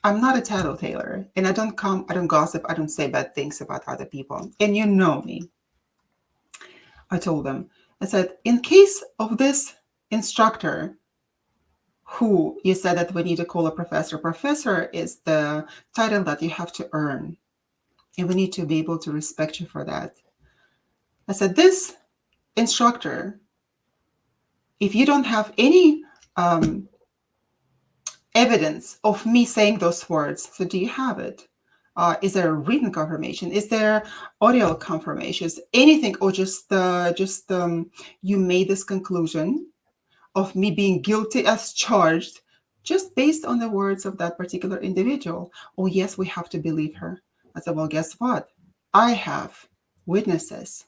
I'm not a tattletailer, and I don't gossip, I don't say bad things about other people. And you know me. I told them, I said, in case of this instructor who you said that we need to call a professor. Professor is the title that you have to earn, and we need to be able to respect you for that. I said, this instructor, if you don't have any evidence of me saying those words, so do you have it? Is there a written confirmation? Is there audio confirmations? Anything, or just you made this conclusion of me being guilty as charged just based on the words of that particular individual? Oh, yes, we have to believe her. I said, well, guess what? I have witnesses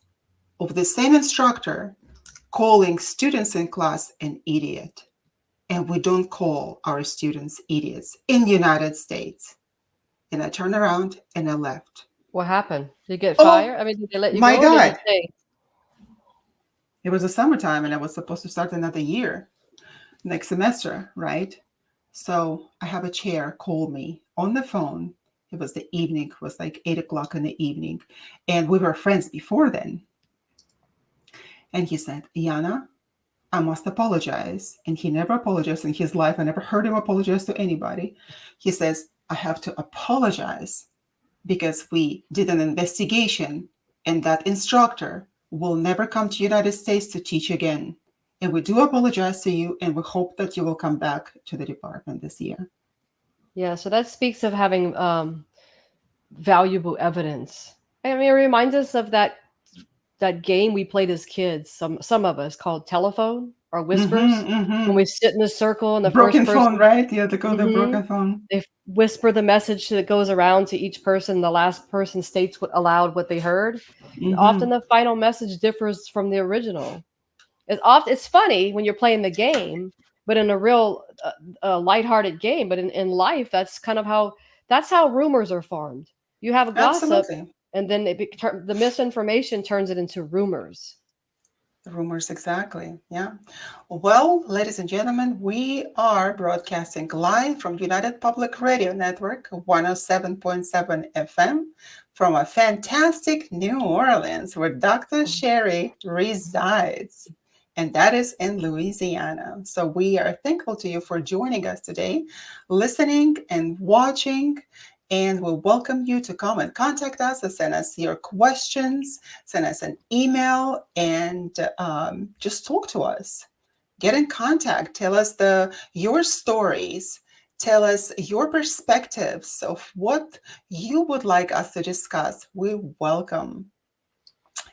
of the same instructor calling students in class an idiot. And we don't call our students idiots in the United States. And I turned around and I left. What happened? Did you get Oh, fired? I mean, did they let you my go or did you God. stay? It was the summertime and I was supposed to start another year next semester, right? So I have a chair call me on the phone. It was the evening, it was like 8 o'clock in the evening. And we were friends before then. And he said, Yana, I must apologize. And he never apologized in his life. I never heard him apologize to anybody. He says, I have to apologize because we did an investigation and that instructor will never come to the United States to teach again. And we do apologize to you and we hope that you will come back to the department this year. Yeah, so that speaks of having valuable evidence. I mean, it reminds us of that game we played as kids. Some of us called telephone or whispers. Mm-hmm, mm-hmm. When we sit in a circle and the first Broken phone, person, right? Yeah, they call the hmm broken phone. they whisper the message that goes around to each person. The last person states what aloud what they heard. And Mm-hmm. often the final message differs from the original. It's funny when you're playing the game, but in a real lighthearted game. But in life, that's how rumors are formed. You have a gossip, Absolutely. and then the misinformation turns it into rumors. The rumors, exactly. Yeah. Well, ladies and gentlemen, we are broadcasting live from United Public Radio Network, 107.7 FM, from a fantastic New Orleans where Dr. Sherry resides. And that is in Louisiana. So we are thankful to you for joining us today, listening and watching. And we welcome you to come and contact us and send us your questions, send us an email, and just talk to us. Get in contact. Tell us your stories. Tell us your perspectives of what you would like us to discuss. We welcome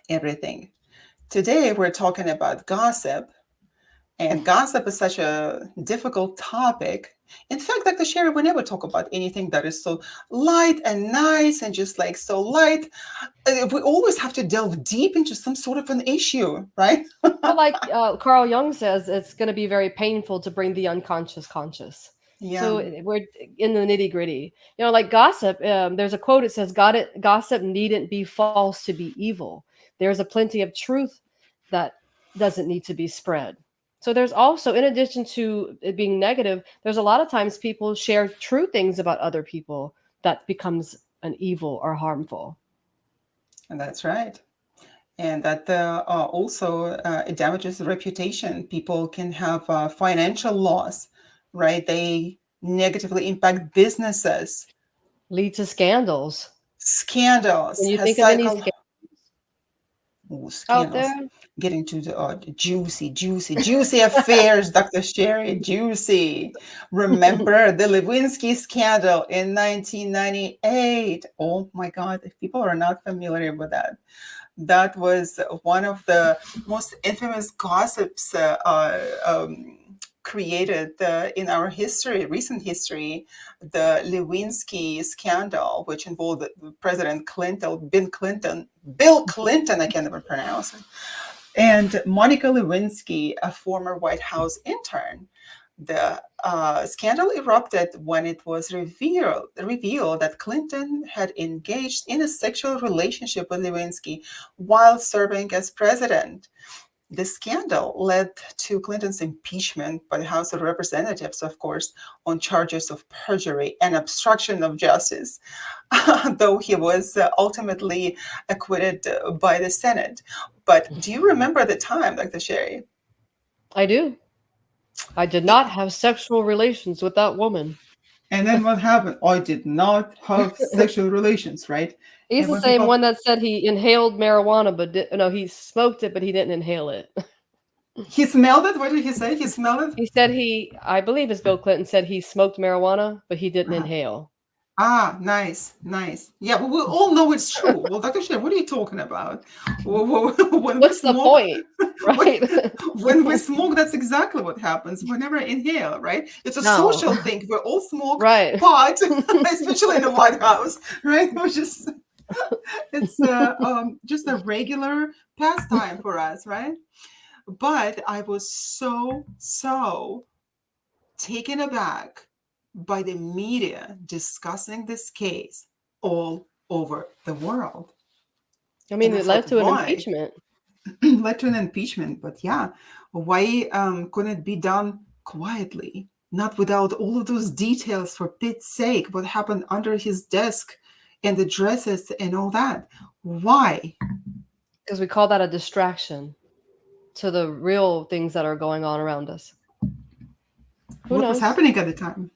everything. Today, we're talking about gossip. And gossip is such a difficult topic. In fact, Dr. Sherry, we never talk about anything that is so light and nice and just like so light. We always have to delve deep into some sort of an issue, right? Well, like Carl Jung says, it's going to be very painful to bring the unconscious conscious. So Yeah. we're in the nitty gritty. Like gossip. There's a quote. It says, "Gossip needn't be false to be evil. There's a plenty of truth that doesn't need to be spread." So there's also, in addition to it being negative, there's a lot of times people share true things about other people that becomes an evil or harmful. And that's right. And that also it damages the reputation. People can have financial loss, right? They negatively impact businesses, Lead to scandals. scandals, When you has think of any cycle. Ooh, out there. scandals. Getting to the juicy affairs, Dr. Sherry, juicy. Remember the Lewinsky scandal in 1998? Oh my God, if people are not familiar with that, that was one of the most infamous gossips created in our history, recent history, the Lewinsky scandal, which involved President Clinton, Bill Clinton, I can't even pronounce it, and Monica Lewinsky, a former White House intern. The scandal erupted when it was revealed that Clinton had engaged in a sexual relationship with Lewinsky while serving as president. The scandal led to Clinton's impeachment by the House of Representatives, of course, on charges of perjury and obstruction of justice, though he was ultimately acquitted by the Senate. But do you remember the time, Dr. Sherry? I do. I did not have sexual relations with that woman. And then what happened? I did not have sexual relations, right? He's And the when same people, one that said he inhaled marijuana, but no, he smoked it, but he didn't inhale it. he smelled it. What did he say? He smelled it. He said I believe it's Bill Clinton said he smoked marijuana, but he didn't Uh-huh. inhale. Ah, nice, nice. Yeah, but we all know it's true. Well, Dr. Sher, what are you talking about? When we What's the smoke, point, when, right? when we smoke, that's exactly what happens. We never inhale, right? It's a No, social thing. We all smoke right. pot, especially in the White House, right? It's just a regular pastime for us, right? But I was so taken aback by the media discussing this case all over the world. I And mean, I it led thought, to an why? impeachment. Led to an impeachment. But yeah, why couldn't it be done quietly? Not without all of those details, for Pete's sake, what happened under his desk and the dresses and all that. Why? Because we call that a distraction to the real things that are going on around us. Who What was knows? happening at the time?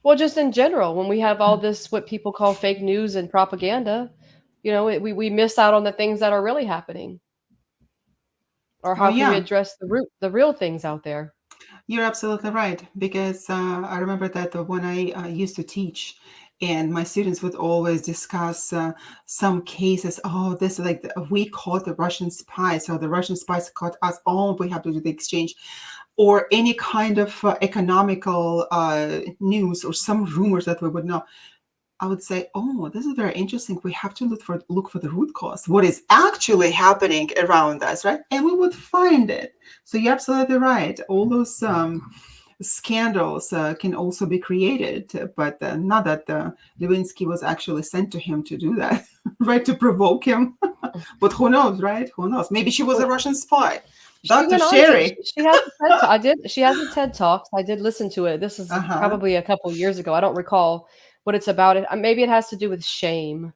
Well, just in general, when we have all this, what people call fake news and propaganda, we miss out on the things that are really happening. Or Oh, how can we yeah. address the real things out there? You're absolutely right, because I remember that when I used to teach, and my students would always discuss some cases. Oh, this is like we caught the Russian spies, so the Russian spies caught us. Oh, we have to do the exchange, or any kind of economical news or some rumors that we would know. I would say, oh, this is very interesting. We have to look for the root cause, what is actually happening around us, right? And we would find it. So you're absolutely right. All those scandals can also be created, but not that Lewinsky was actually sent to him to do that, right? To provoke him. But who knows, right? Who knows? Maybe she was a Well, Russian spy. she Dr. went on to Sherry. she has a TED Talk. She has a TED Talks. I did listen to it. This is Uh-huh. probably a couple years ago. I don't recall what it's about. It maybe it has to do with shame.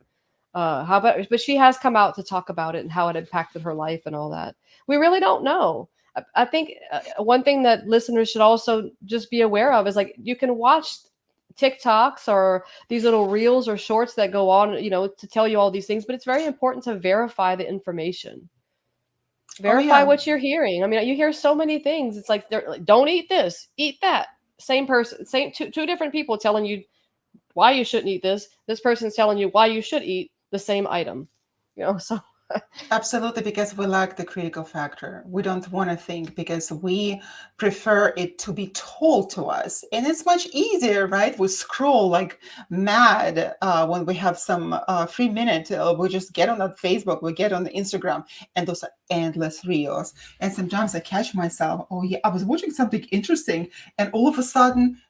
How about? But she has come out to talk about it and how it impacted her life and all that. We really don't know. I think one thing that listeners should also just be aware of is like you can watch TikToks or these little reels or shorts that go on, to tell you all these things, but it's very important to verify the information. Oh, Verify yeah. what you're hearing. I mean, you hear so many things. It's like they're like, don't eat this, eat that. Same person, same two different people telling you why you shouldn't eat this. This person's telling you why you should eat the same item. So Absolutely, because we lack the critical factor. We don't want to think because we prefer it to be told to us. And it's much easier, right? We scroll like mad when we have some free minute. We just get on that Facebook, we get on the Instagram, and those are endless reels. And sometimes I catch myself, oh, yeah, I was watching something interesting, and all of a sudden,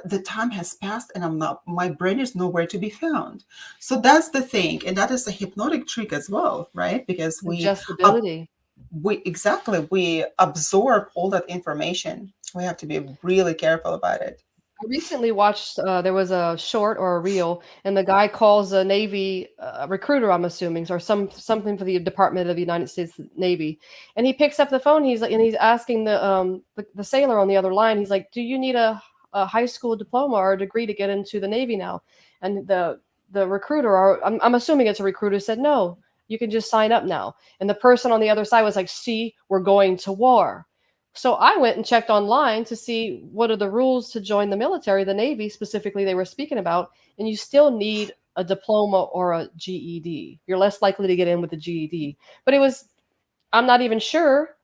the time has passed and my brain is nowhere to be found. So that's the thing, and that is a hypnotic trick as well, right? Because up, suggestibility. we absorb all that information. We have to be really careful about it. I recently watched. There was a short or a reel, and the guy calls a Navy recruiter. I'm assuming, or something for the Department of the United States Navy, and he picks up the phone. He's like, and he's asking the sailor on the other line. He's like, "Do you need a high school diploma or a degree to get into the Navy now?" And the recruiter, or I'm assuming it's a recruiter, said, "No, You can just sign up now. And the person on the other side was like, see, we're going to war. So I went and checked online to see what are the rules to join the military, the Navy specifically, they were speaking about. And you still need a diploma or a GED. You're less likely to get in with a GED. But I'm not even sure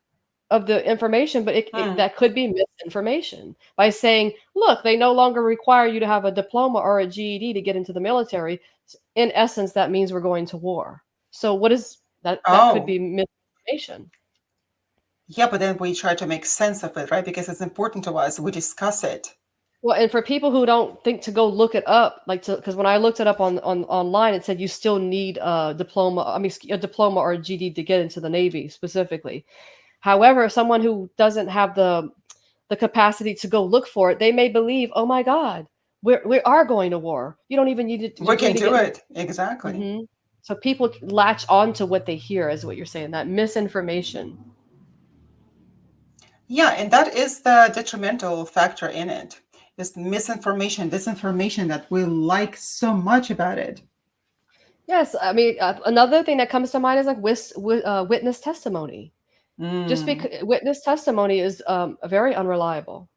of the information, but that could be misinformation by saying, look, they no longer require you to have a diploma or a GED to get into the military. In essence, that means we're going to war. So what is that? That could be misinformation. Yeah, but then we try to make sense of it, right? Because it's important to us. We discuss it. Well, and for people who don't think to go look it up, because when I looked it up on online, it said you still need a diploma. I mean, a diploma or a GED to get into the Navy specifically. However, someone who doesn't have the capacity to go look for it, they may believe, oh my God, we are going to war. You don't even need to. We can do it. Exactly. Mm-hmm. So people latch on to what they hear, is what you're saying, that misinformation. Yeah, and that is the detrimental factor in it. Is misinformation, disinformation that we like so much about it. Yes, I mean, another thing that comes to mind is like witness testimony. Just because witness testimony is very unreliable.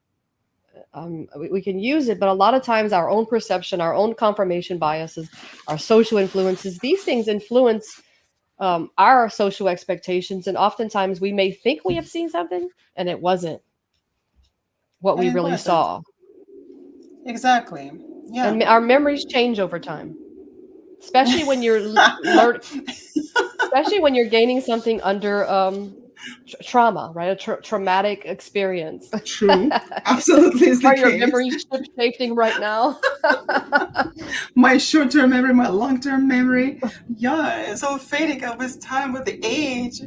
We can use it, but a lot of times our own perception, our own confirmation biases, our social influences, these things influence our social expectations. And oftentimes we may think we have seen something and it wasn't what we really saw. Exactly. Yeah. And our memories change over time, especially when you're especially when you're gaining something under trauma, right? A traumatic experience. True. Absolutely is the Are case. your memories shifting right now? My short-term memory, my long-term memory. Yeah, it's all fading up with time, with the age.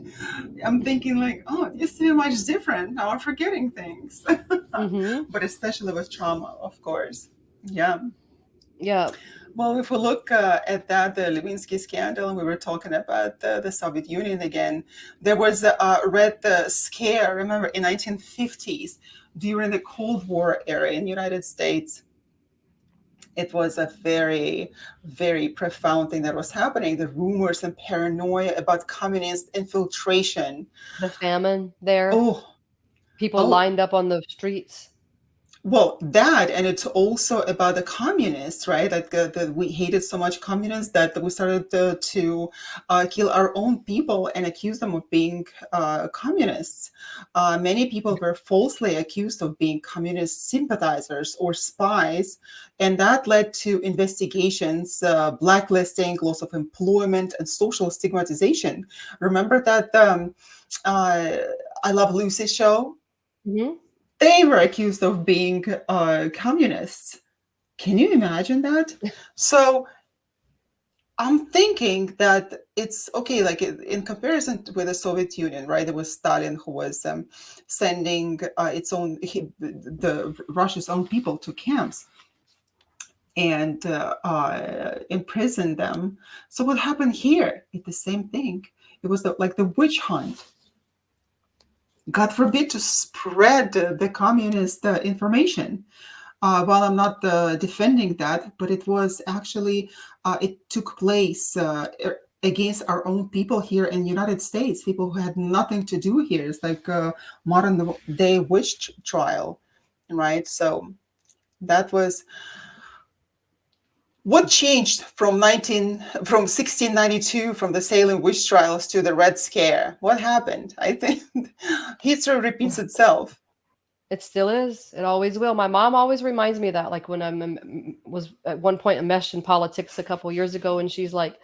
I'm thinking like, oh, it used to be much different. Now I'm forgetting things. But especially with trauma, of course. Yeah. Yeah. Well, if we look at that, the Lewinsky scandal, and we were talking about the Soviet Union again, there was a Red Scare, remember, in 1950s, during the Cold War era in the United States. It was a very, very profound thing that was happening. The rumors and paranoia about communist infiltration. The famine there. People lined up on the streets. Well, that, and it's also about the communists, right? Like we hated so much communists that we started to kill our own people and accuse them of being communists. Many people were falsely accused of being communist sympathizers or spies, and that led to investigations, blacklisting, loss of employment, and social stigmatization. Remember that I Love Lucy show? Mm-hmm. They were accused of being communists. Can you imagine that? So I'm thinking that it's okay, like in comparison with the Soviet Union, right? There was Stalin who was sending the Russia's own people to camps and imprisoned them. So what happened here? It's the same thing. It was like the witch hunt. God forbid to spread the communist information. While I'm not defending that, but it was actually, it took place against our own people here in the United States, people who had nothing to do here. It's like a modern day witch trial, right? So that was what changed from 1692, from the Salem witch trials to the Red Scare. What happened? I think history repeats itself. It still is. It always will. My mom always reminds me of that. Like when I was at one point enmeshed in politics a couple years ago, and she's like,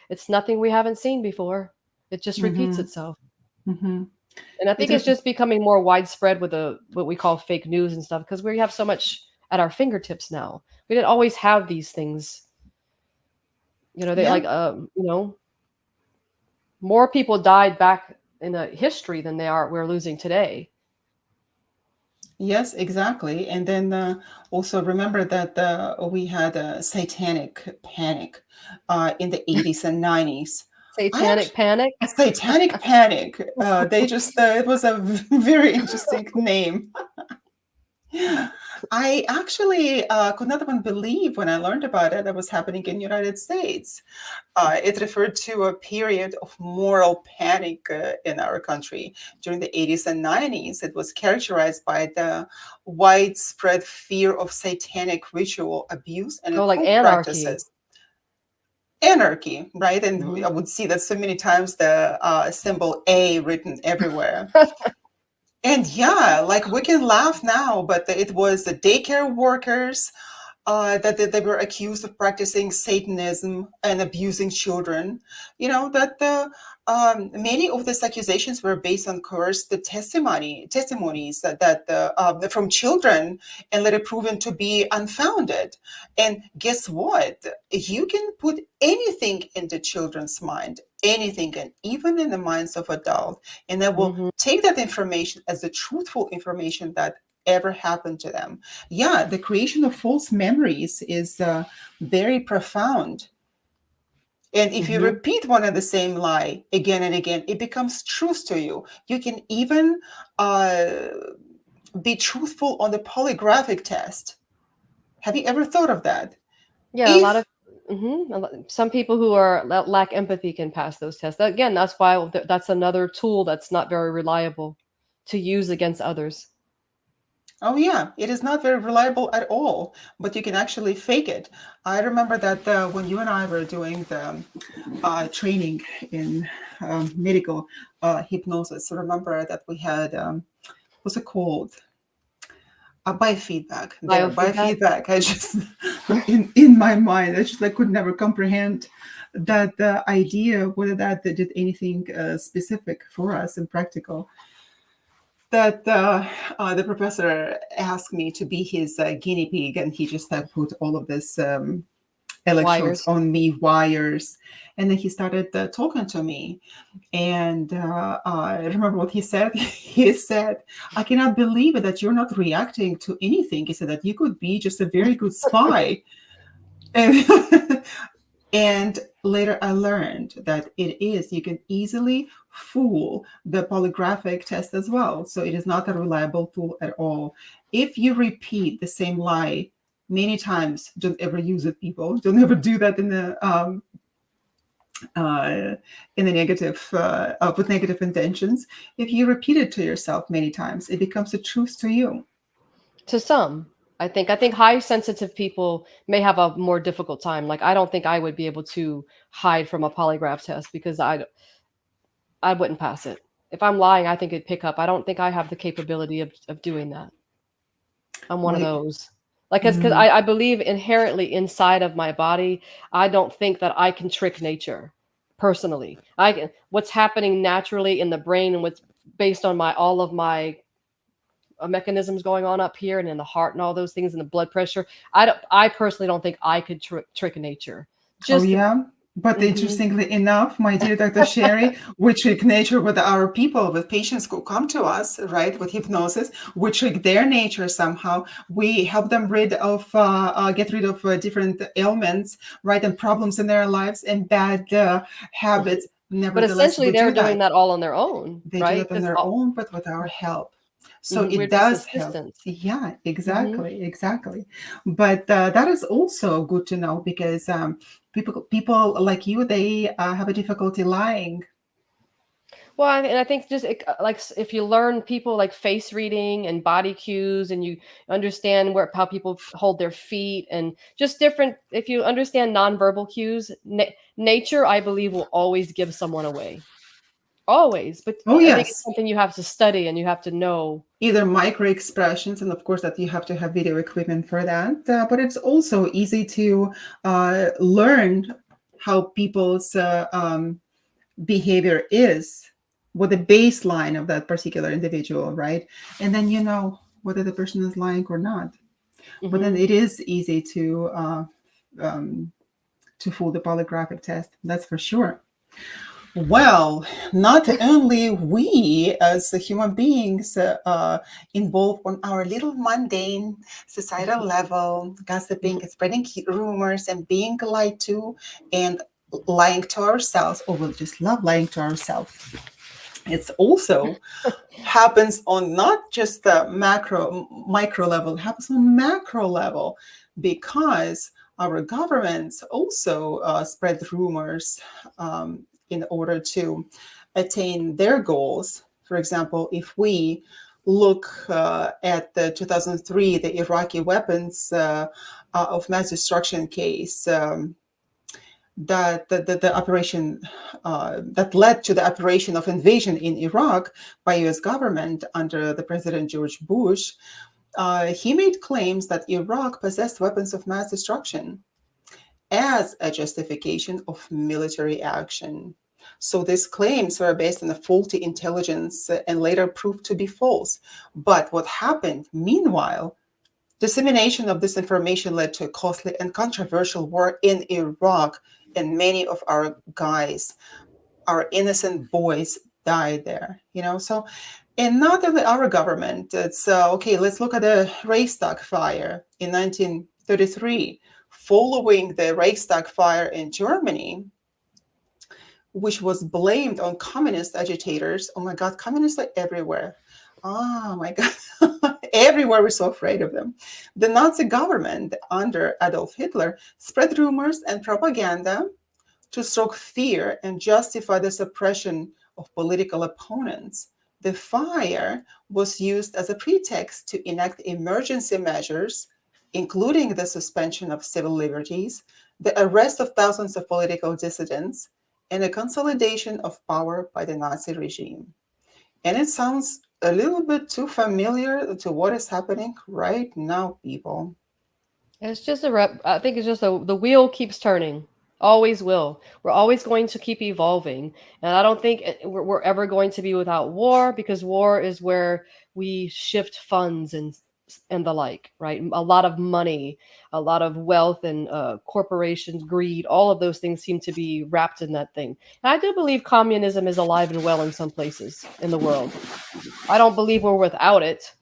"It's nothing we haven't seen before. It just repeats itself." And I think it's just becoming more widespread with what we call fake news and stuff, because we have so much at our fingertips now. We didn't always have these things. More people died back in the history than we're losing today. Yes, exactly. And then also remember that we had a satanic panic in the 80s and 90s. Satanic panic? Satanic panic. They just, it was a very interesting name. I actually could not even believe when I learned about it that was happening in the United States. It referred to a period of moral panic in our country during the 80s and 90s. It was characterized by the widespread fear of satanic ritual abuse and Oh, like occult anarchy. practices. Anarchy, right? And Hmm. I would see that so many times the symbol A written everywhere. And yeah, like we can laugh now, but it was the daycare workers that they were accused of practicing Satanism and abusing children. You know that many of these accusations were based on coerced testimonies that from children, and later proven to be unfounded. And guess what? You can put anything into children's mind, anything, and even in the minds of adults, and they will Hmm. take that information as the truthful information that ever happened to them. Yeah, the creation of false memories is very profound. And if you Hmm. repeat one and the same lie again and again, it becomes truth to you. You can even uh, be truthful on the polygraphic test. Have you ever thought of that? Yeah, a lot of If some people who are lack empathy can pass those tests. Again, that's why that's another tool that's not very reliable to use against others. Oh, yeah, it is not very reliable at all, but you can actually fake it. I remember that when you and I were doing the training in medical hypnosis, remember that we had, what's it called? Biofeedback. There, Biofeedback. biofeedback. I just, in my mind, I just like could never comprehend that the idea whether that they did anything specific for us and practical, that the professor asked me to be his guinea pig, and he just put all of this electrodes Wires. on me, wires, and then he started talking to me. And I remember what he said. He said, "I cannot believe it that you're not reacting to anything." He said that you could be just a very good spy. And and later I learned that it is, you can easily fool the polygraphic test as well. So it is not a reliable tool at all. If you repeat the same lie many times, don't ever use it, people. Don't ever do that uh, in the negative, with negative intentions. If you repeat it to yourself many times, it becomes a truth to you. To some, I think high sensitive people may have a more difficult time. Like I don't think I would be able to hide from a polygraph test because I wouldn't pass it. If I'm lying, I think it'd pick up. I don't think I have the capability of doing that. I'm one of Well, those. Like, because mm, I believe inherently inside of my body, I don't think that I can trick nature personally. What's happening naturally in the brain and what's based on my all of my mechanisms going on up here and in the heart and all those things and the blood pressure. I personally don't think I could trick nature. oh, Just yeah. But mhm. interestingly enough, my dear Dr. Sherry, we trick nature with our people, with patients who come to us, right, with hypnosis. We trick their nature somehow. We help them get rid of different ailments, right, and problems in their lives and bad habits. But Nevertheless, essentially we they're do doing that. that all on their own, They do right? that on Because their own, but with our help. So we're it just does help. assistants. Yeah, Hmm. exactly, exactly. But that is also good to know because people like you, they have a difficulty lying. Well, and I think just if you learn people like face reading and body cues, and you understand where how people hold their feet, and just different. If you understand nonverbal cues, nature, I believe, will always give someone away. Always, but Oh, I think it's yes. something you have to study and you have to know. Either micro expressions, and of course that you have to have video equipment for that. But it's also easy to learn how people's behavior is, what the baseline of that particular individual, right? And then you know whether the person is lying or not. But then Hmm. it is easy um, to fool the polygraphic test. That's for sure. Well, not only we as human beings involved on our little mundane societal level, gossiping and spreading rumors and being lied to and lying to ourselves, or we'll just love lying to ourselves. It's also happens on not just the micro level, it happens on macro level, because our governments also spread rumors in order to attain their goals. For example, if we look at the 2003, the Iraqi weapons of mass destruction case, that the operation that led to the operation of invasion in Iraq by U.S. government under the President George Bush, he made claims that Iraq possessed weapons of mass destruction as a justification of military action. So these claims were based on a faulty intelligence and later proved to be false. But what happened meanwhile, dissemination of this information led to a costly and controversial war in Iraq, and many of our guys, our innocent boys, died there. So, and not only our government. It's okay. Let's look at the Reichstag fire in 1933. Following the Reichstag fire in Germany, which was blamed on communist agitators. Oh my God, communists are everywhere. Oh my God, everywhere we're so afraid of them. The Nazi government under Adolf Hitler spread rumors and propaganda to stoke fear and justify the suppression of political opponents. The fire was used as a pretext to enact emergency measures, including the suspension of civil liberties, the arrest of thousands of political dissidents, and a consolidation of power by the Nazi regime. And it sounds a little bit too familiar to what is happening right now, people. It's just I think it's just the wheel keeps turning. Always will. We're always going to keep evolving. And I don't think we're ever going to be without war, because war is where we shift funds and the like, right? A lot of money, a lot of wealth, and corporations, greed, all of those things seem to be wrapped in that thing. And I do believe communism is alive and well in some places in the world. I don't believe we're without it.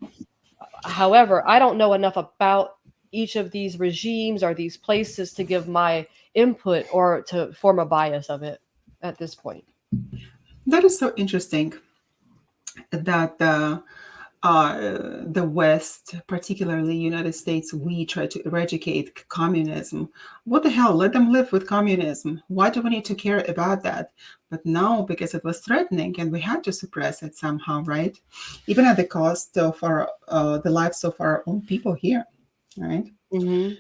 However, I don't know enough about each of these regimes or these places to give my input or to form a bias of it at this point. That is so interesting that the West, particularly United States, we try to eradicate communism. What the hell? Let them live with communism. Why do we need to care about that? But now, because it was threatening and we had to suppress it somehow, right? Even at the cost of the lives of our own people here, right? Mm-hmm.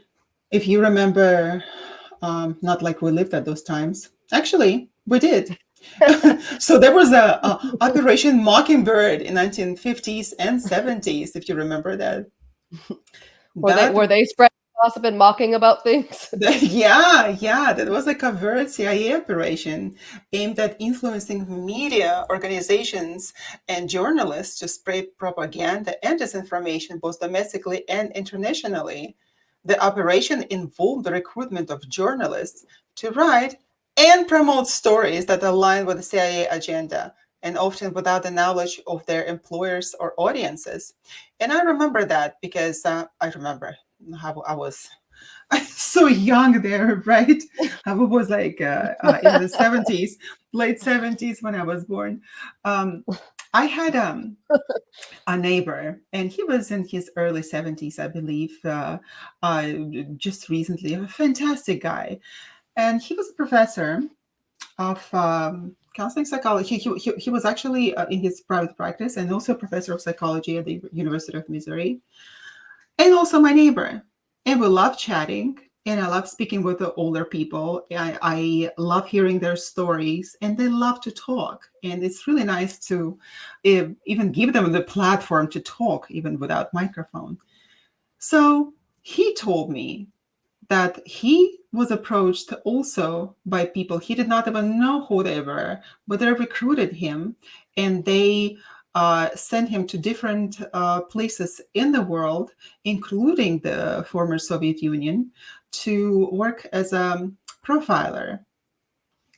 If you remember, not like we lived at those times. Actually, we did. So there was a Operation Mockingbird in 1950s and 70s, if you remember that. Were they spreading gossip and mocking about things? Yeah, that was a covert CIA operation aimed at influencing media organizations and journalists to spread propaganda and disinformation both domestically and internationally. The operation involved the recruitment of journalists to write and promote stories that align with the CIA agenda, and often without the knowledge of their employers or audiences. And I remember that because I remember how I was so young there, right? I was like in the 70s, late 70s when I was born. I had a neighbor, and he was in his early 70s, I believe, just recently, a fantastic guy. And he was a professor of counseling psychology. He was actually in his private practice and also a professor of psychology at the University of Missouri, and also my neighbor. And we love chatting, and I love speaking with the older people. I love hearing their stories, and they love to talk. And it's really nice to even give them the platform to talk, even without microphone. So he told me that he was approached also by people he did not even know who they were, but they recruited him, and they sent him to different places in the world, including the former Soviet Union, to work as a profiler.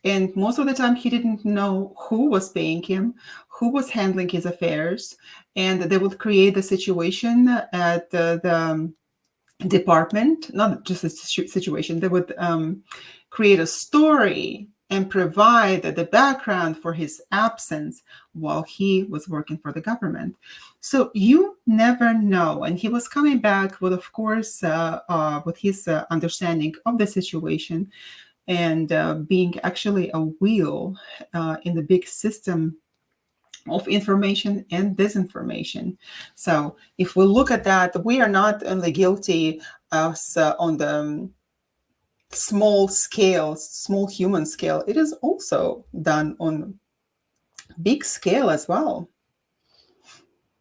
And most of the time, he didn't know who was paying him, who was handling his affairs, and they would create the situation at the department, not just a situation. They would create a story and provide the background for his absence while he was working for the government. So you never know. And he was coming back with, of course, with his understanding of the situation and being actually a wheel in the big system of information and disinformation. So if we look at that, we are not only guilty as on the small scale, small human scale, it is also done on big scale as well.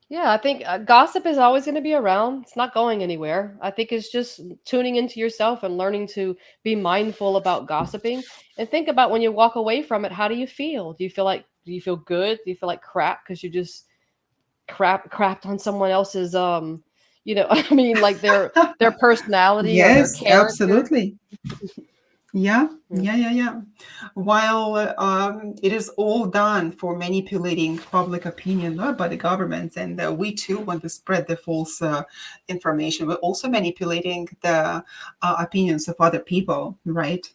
Yeah, I think gossip is always going to be around. It's not going anywhere. I think it's just tuning into yourself and learning to be mindful about gossiping and think about when you walk away from it, how do you feel? Do you feel good? Do you feel like crap because you just crapped on someone else's I mean like their personality or their Yes, character? absolutely. Yeah, Mm. yeah. While it is all done for manipulating public opinion by the government, and we too, when we spread the false information, we're also manipulating the opinions of other people, right?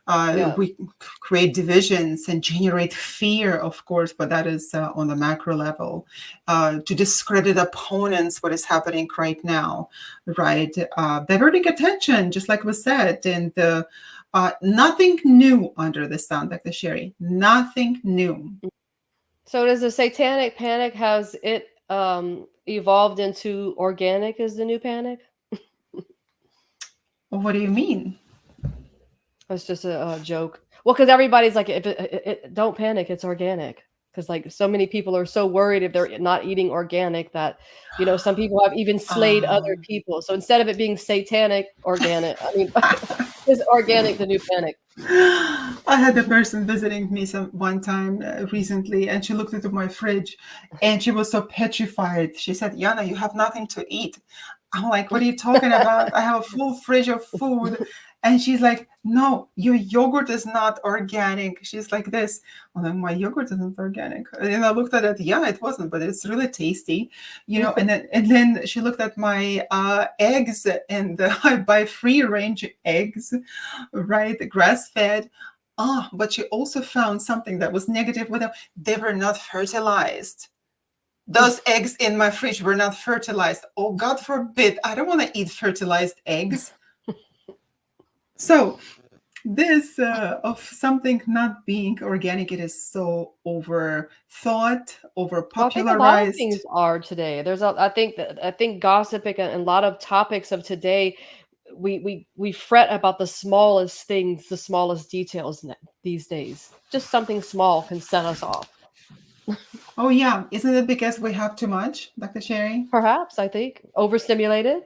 Yeah. We create divisions and generate fear, of course, but that is on the macro level. To discredit opponents, what is happening right now, right? Diverting attention, just like we said, and nothing new under the sun, Dr. Sherry. Nothing new. So does the satanic panic, has it evolved into organic is the new panic? What do you mean? That's just a joke. Well, because everybody's like, if don't panic, it's organic. Because like so many people are so worried if they're not eating organic that, some people have even slayed other Um, people. So instead of it being satanic, organic. I mean, is organic the new panic? I had a person visiting me one time recently, and she looked into my fridge, and she was so petrified. She said, "Yana, you have nothing to eat." I'm like, "What are you talking about? I have a full fridge of food." And she's like, "No, your yogurt is not organic." She's like this. Well, then my yogurt isn't organic. And I looked at it. Yeah, it wasn't, but it's really tasty, And then she looked at my eggs, and I buy free range eggs, right? Grass fed. Ah, but she also found something that was negative with them. They were not fertilized. Those eggs in my fridge were not fertilized. Oh, God forbid. I don't want to eat fertilized eggs. So, this of something not being organic, it is so over thought, over Well, I think a lot of popularized. things are today. I think gossiping and a lot of topics of today, we fret about the smallest things, the smallest details these days. Just something small can set us off. Oh, yeah. Isn't it because we have too much, Dr. Sherry? Perhaps, I think overstimulated,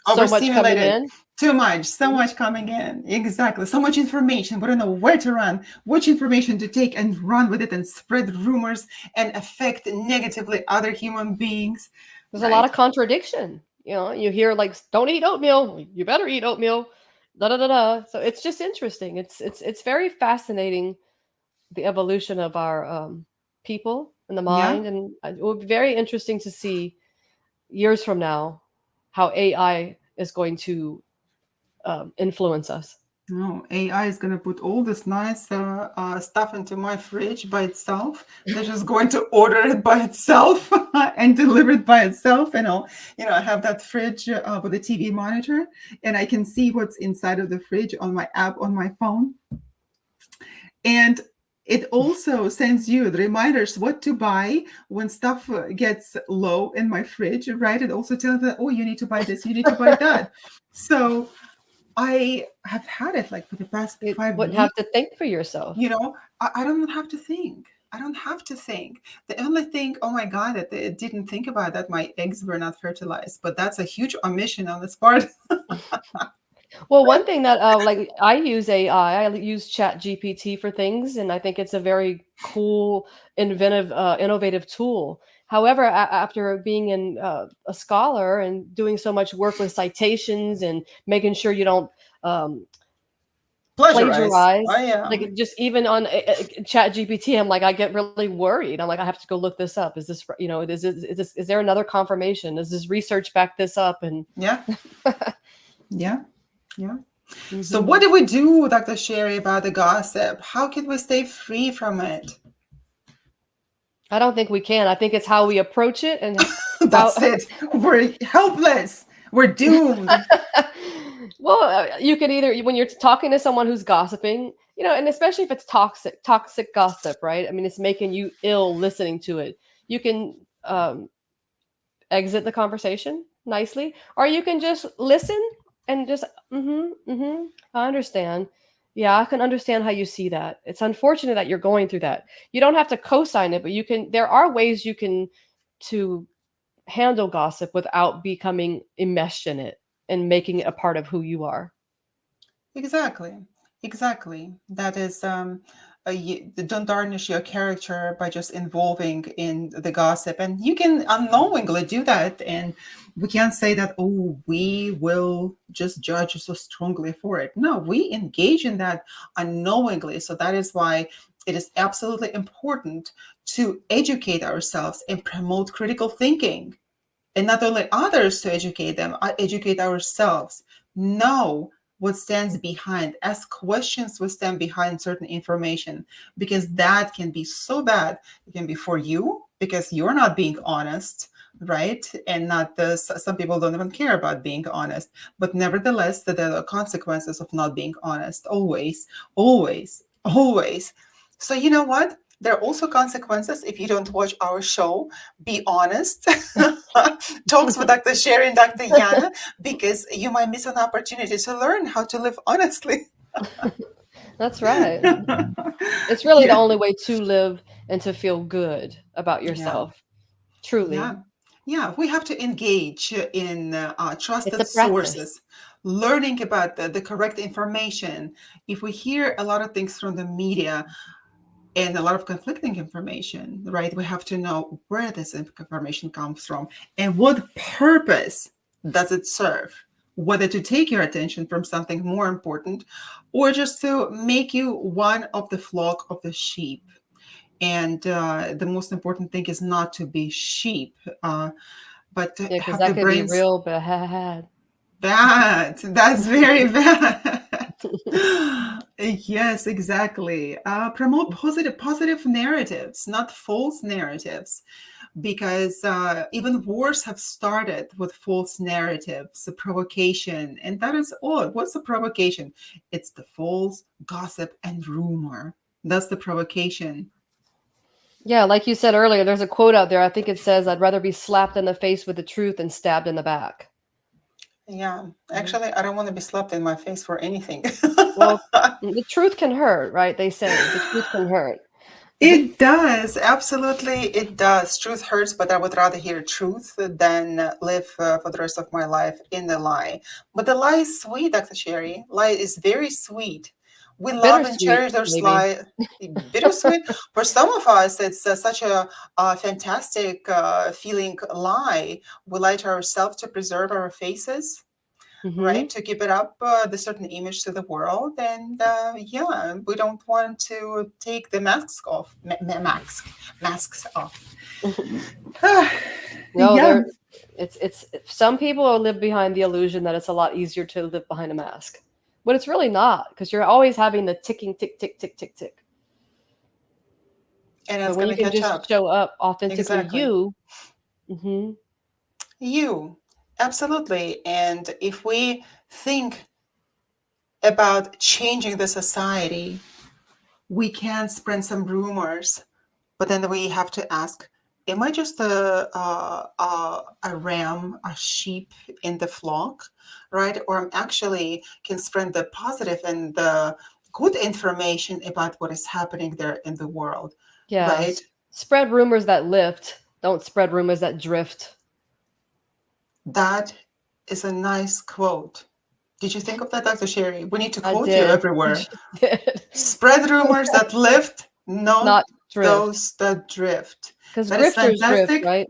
so much coming Overstimulated, in. too much, so Mhm. much coming in. Exactly. So much information. We don't know where to run, which information to take and run with it and spread rumors and affect negatively other human beings, There's a lot right? of contradiction. You hear like, "Don't eat oatmeal. You better eat oatmeal." Da da da da. So it's just interesting. It's very fascinating, the evolution of our people and the Yeah. mind, and it will be very interesting to see years from now how AI is going to influence us. No, AI is going to put all this nice stuff into my fridge by itself. They're just going to order it by itself and deliver it by itself. I have that fridge with a TV monitor, and I can see what's inside of the fridge on my app on my phone. And it also sends you the reminders what to buy when stuff gets low in my fridge, right? It also tells that, oh, you need to buy this, you need to buy that. So I have had it like for the past You 5 years. wouldn't have to think for yourself. I don't have to think. I don't have to think. The only thing, oh my God, that I didn't think about that my eggs were not fertilized. But that's a huge omission on this part. Well, one thing that like I use AI, I use Chat GPT for things, and I think it's a very cool, innovative tool. However, after being a scholar and doing so much work with citations and making sure you don't um, Plagiarize. plagiarize, Oh, yeah. like just even on Chat GPT, I'm like, I get really worried. I'm like, I have to go look this up. Is this, is there another confirmation? Does this research back this up? And Yeah. Yeah. Yeah. So Mhm. what do we do, Dr. Sherry, about the gossip? How can we stay free from it? I don't think we can. I think it's how we approach it and how That's it. We're helpless. We're doomed. well, you could either when you're talking to someone who's gossiping, and especially if it's toxic gossip, right? I mean, it's making you ill listening to it. You can exit the conversation nicely, or you can just listen and just, I understand. Yeah, I can understand how you see that. It's unfortunate that you're going through that. You don't have to co-sign it, but you can. There are ways you can to handle gossip without becoming enmeshed in it and making it a part of who you are. Exactly. Exactly. That is, don't tarnish your character by just involving in the gossip. And you can unknowingly do that. And we can't say that, oh, we will just judge so strongly for it. No, we engage in that unknowingly. So that is why it is absolutely important to educate ourselves and promote critical thinking. And not only others to educate them, educate ourselves. Know what stands behind, ask questions what stand behind certain information, because that can be so bad. It can be for you because you're not being honest, right? And not the, some people don't even care about being honest, but nevertheless, there are consequences of not being honest, always, always, always. So you know what? There are also consequences if you don't watch our show. Be honest. Talks with Dr. Sherry and Dr. Yana, because you might miss an opportunity to learn how to live honestly. That's right. It's really the Yeah, only way to live and to feel good about yeah, yourself. Truly. yeah. Yeah, we have to engage in It's trusted a practice. sources, learning about the correct information. If we hear a lot of things from the media, and a lot of conflicting information, right? We have to know where this information comes from and what purpose does it serve, whether to take your attention from something more important or just to make you one of the flock of the sheep. And the most important thing is not to be sheep, but to Yeah, because have the that could be brains. real bad. Bad. That's very bad. Yes, exactly. Promote positive narratives, not false narratives, because even wars have started with false narratives, a provocation, and that is all. What's the provocation? It's the false gossip and rumor. That's the provocation. Yeah, like you said earlier, there's a quote out there. I think it says, "I'd rather be slapped in the face with the truth than stabbed in the back." Yeah, Mhm. actually, I don't want to be slapped in my face for anything. Well, the truth can hurt, right? They say the truth can hurt. It does, absolutely, it does. Truth hurts, but I would rather hear truth than live for the rest of my life in the lie. But the lie is sweet, Dr. Sherry. Lie is very sweet. We love and Bittersweet, cherish those maybe. lie. Bittersweet. For some of us, it's such a fantastic feeling lie. We lie to ourselves to preserve our faces, right, Hmm. to keep it up the certain image to the world. And yeah, we don't want to take the masks off. No, Yeah, it's some people live behind the illusion that it's a lot easier to live behind a mask, but it's really not because you're always having the ticking tick tick tick tick tick. and But it's when going you to can catch just up. show up authentically Exactly. you, hmm You, absolutely. And if we think about changing the society, we can spread some rumors, but then we have to ask, am I just a ram, a sheep in the flock, right? Or I'm actually can spread the positive and the good information about what is happening there in the world, yeah, right? spread rumors that lift. Don't spread rumors that drift. That is a nice quote. Did you think of that, Dr. Sherry? We need to I quote you did. I everywhere. just did. Spread rumors that lift, not Not drift. those that drift. Because That is grifters drift, fantastic. right?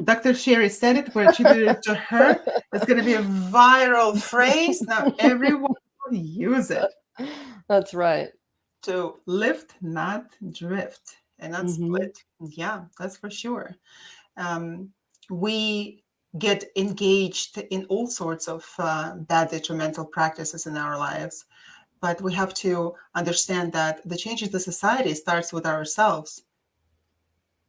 Dr. Sherry said it. We're attributed it to her. It's going to be a viral phrase. Now everyone will use it. That's right. To lift, not drift, and not Hmm. split. Yeah, that's for sure. Um, we get engaged in all sorts of bad detrimental practices in our lives. But we have to understand that the change in the society starts with ourselves.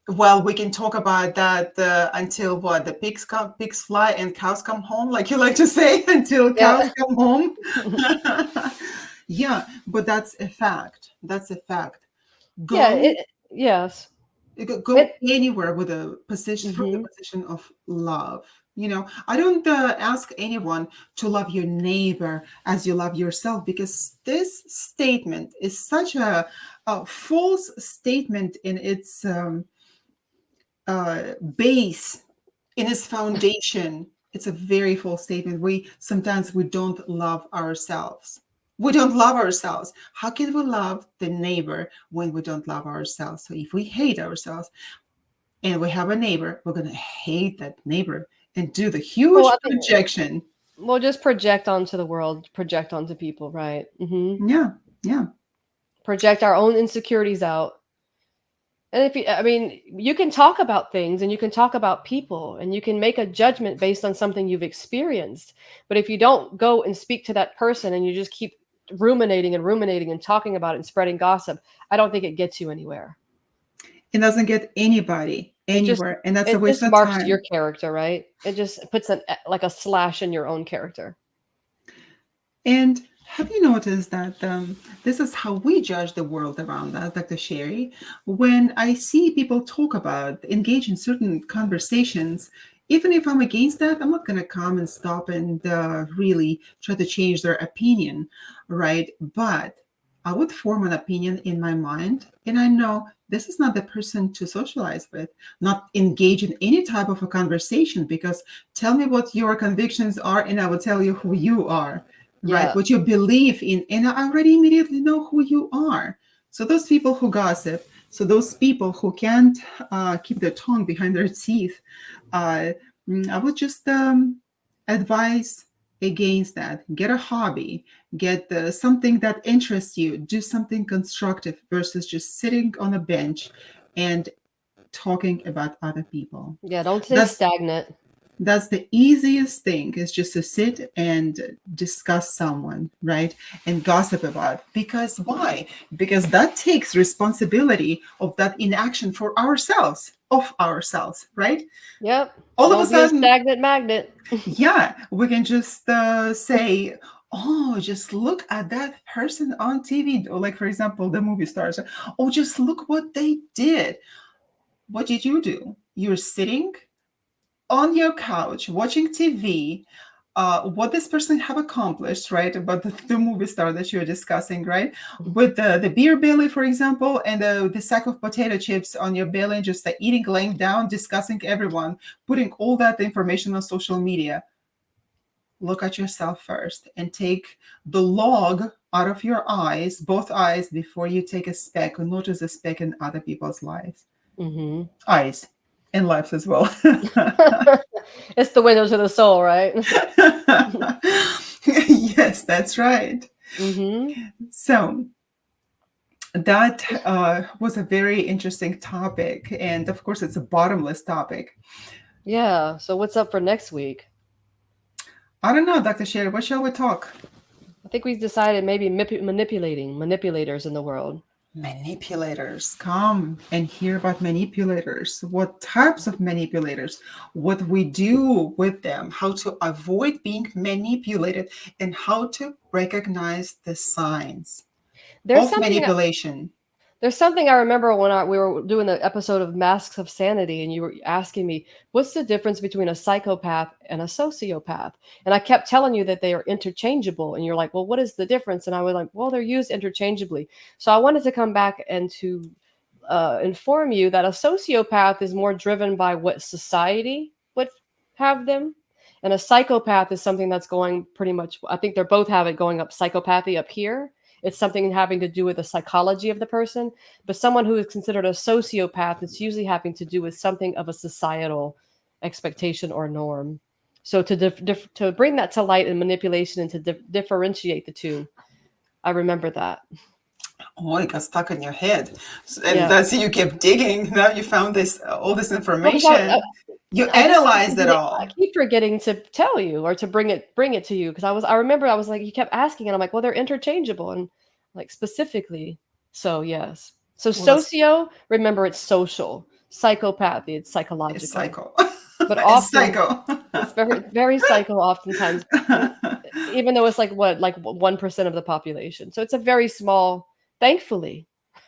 Well, we can talk about that until what, the pigs fly and cows come home, like you like to say, until cows Yeah. come home. Yeah, but that's a fact. That's a fact. Yeah. Go Yes. go It. anywhere with a position from the Hmm. position of love. I don't ask anyone to love your neighbor as you love yourself, because this statement is such a false statement in its base, in its foundation. It's a very false statement. We don't love ourselves. We don't love ourselves. How can we love the neighbor when we don't love ourselves? So if we hate ourselves and we have a neighbor, we're going to hate that neighbor and do the Well, huge I think projection. we'll just project onto the world, project onto people, right? Yeah, yeah. Project our own insecurities out. And if you, I mean, you can talk about things and you can talk about people and you can make a judgment based on something you've experienced. But if you don't go and speak to that person and you just keep ruminating and talking about it and spreading gossip, I don't think it gets you anywhere. It doesn't get anybody It just anywhere, and that's a it waste just of marks your time. character, right? It just puts an like a slash in your own character. And have you noticed that this is how we judge the world around us, Dr. Sherry? When I see people talk about, engage in certain conversations, even if I'm against that, I'm not going to come and stop and really try to change their opinion, right? But I would form an opinion in my mind, and I know this is not the person to socialize with, not engage in any type of a conversation, because tell me what your convictions are, and I will tell you who you are, right? Yeah. What you believe in, and I already immediately know who you are. So those people who gossip, so those people who can't keep their tongue behind their teeth, uh, I would just advise against that. Get a hobby, get something that interests you, do something constructive versus just sitting on a bench and talking about other people. Yeah, don't stay That's stagnant. that's the easiest thing, is just to sit and discuss someone, right? And gossip about. Because why? Because that takes responsibility of that inaction for ourselves, of ourselves, right? Yep. All of a Don't be a sudden, stagnant magnet. yeah, we can just say, oh, just look at that person on TV. Or like, for example, the movie stars. Oh, just look what they did. What did you do? You're sitting on your couch watching TV, what this person have accomplished, right? About the movie star that you're discussing, right? With the beer belly, for example, and the sack of potato chips on your belly, and just eating, laying down, discussing everyone, putting all that information on social media. Look at yourself first and take the log out of your eyes, both eyes, before you take a speck or notice a speck in other people's lives, Hmm. eyes, and lives as well. It's the window to the soul, right? Yes, that's right. Hmm. So that was a very interesting topic. And of course, it's a bottomless topic. Yeah. So what's up for next week? I don't know, Dr. Sherry, what shall we talk? I think we've decided maybe manipulators in the world. Manipulators. Come and hear about manipulators. What types of manipulators? What we do with them? How to avoid being manipulated? And how to recognize the signs There's of something manipulation. There's something I remember when we were doing the episode of Masks of Sanity, and you were asking me, what's the difference between a psychopath and a sociopath? And I kept telling you that they are interchangeable. And you're like, well, what is the difference? And I was like, well, they're used interchangeably. So I wanted to come back and to inform you that a sociopath is more driven by what society would have them. And a psychopath is something that's going pretty much, I think they're both have it going up psychopathy up here. It's something having to do with the psychology of the person. But someone who is considered a sociopath, it's usually having to do with something of a societal expectation or norm. So to bring that to light and manipulation and to differentiate the two, I remember that. Oh, it got stuck in your head. And Yeah. that's you kept digging. Now you found this all this Well, because information. You I just keep analyze it forgetting, I all. keep forgetting to tell you or to bring it to you because I remember I was like you kept asking and I'm like, well, they're interchangeable and like specifically. So yes. So Well, that's socio, remember it's social. Psychopathy, it's it's psychological. psycho. But It's often psycho. it's very psycho oftentimes, and even though it's like what, like 1% of the population. So it's a very small, thankfully,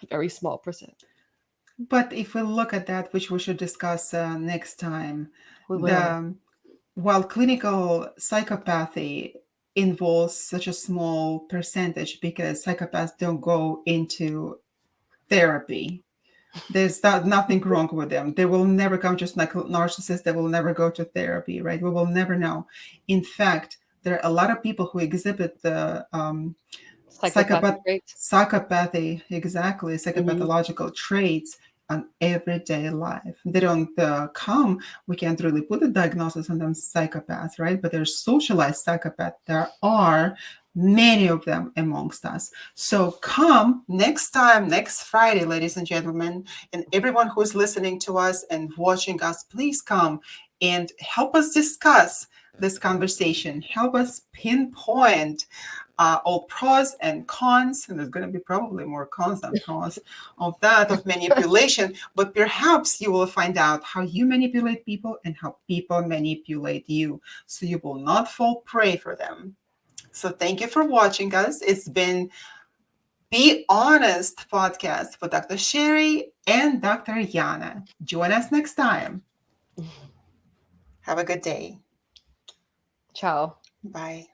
very small percent. But if we look at that, which we should discuss next time, We will. the while clinical psychopathy involves such a small percentage because psychopaths don't go into therapy. There's nothing wrong with them. They will never come, just like narcissists, they will never go to therapy, right? We will never know. In fact, there are a lot of people who exhibit the Psychopathic traits. psychopathy, exactly, Mhm. psychopathological traits on everyday life. They don't come, we can't really put a diagnosis on them psychopaths, right? But there's socialized psychopaths. There are many of them amongst us. So come next time, next Friday, ladies and gentlemen, and everyone who's listening to us and watching us, please come and help us discuss this conversation. Help us pinpoint all pros and cons, and there's going to be probably more cons than pros of that, of manipulation, but perhaps you will find out how you manipulate people and how people manipulate you, so you will not fall prey for them. So thank you for watching us. It's been Be Honest podcast with Dr. Sherry and Dr. Yana. Join us next time. Have a good day. Ciao. Bye.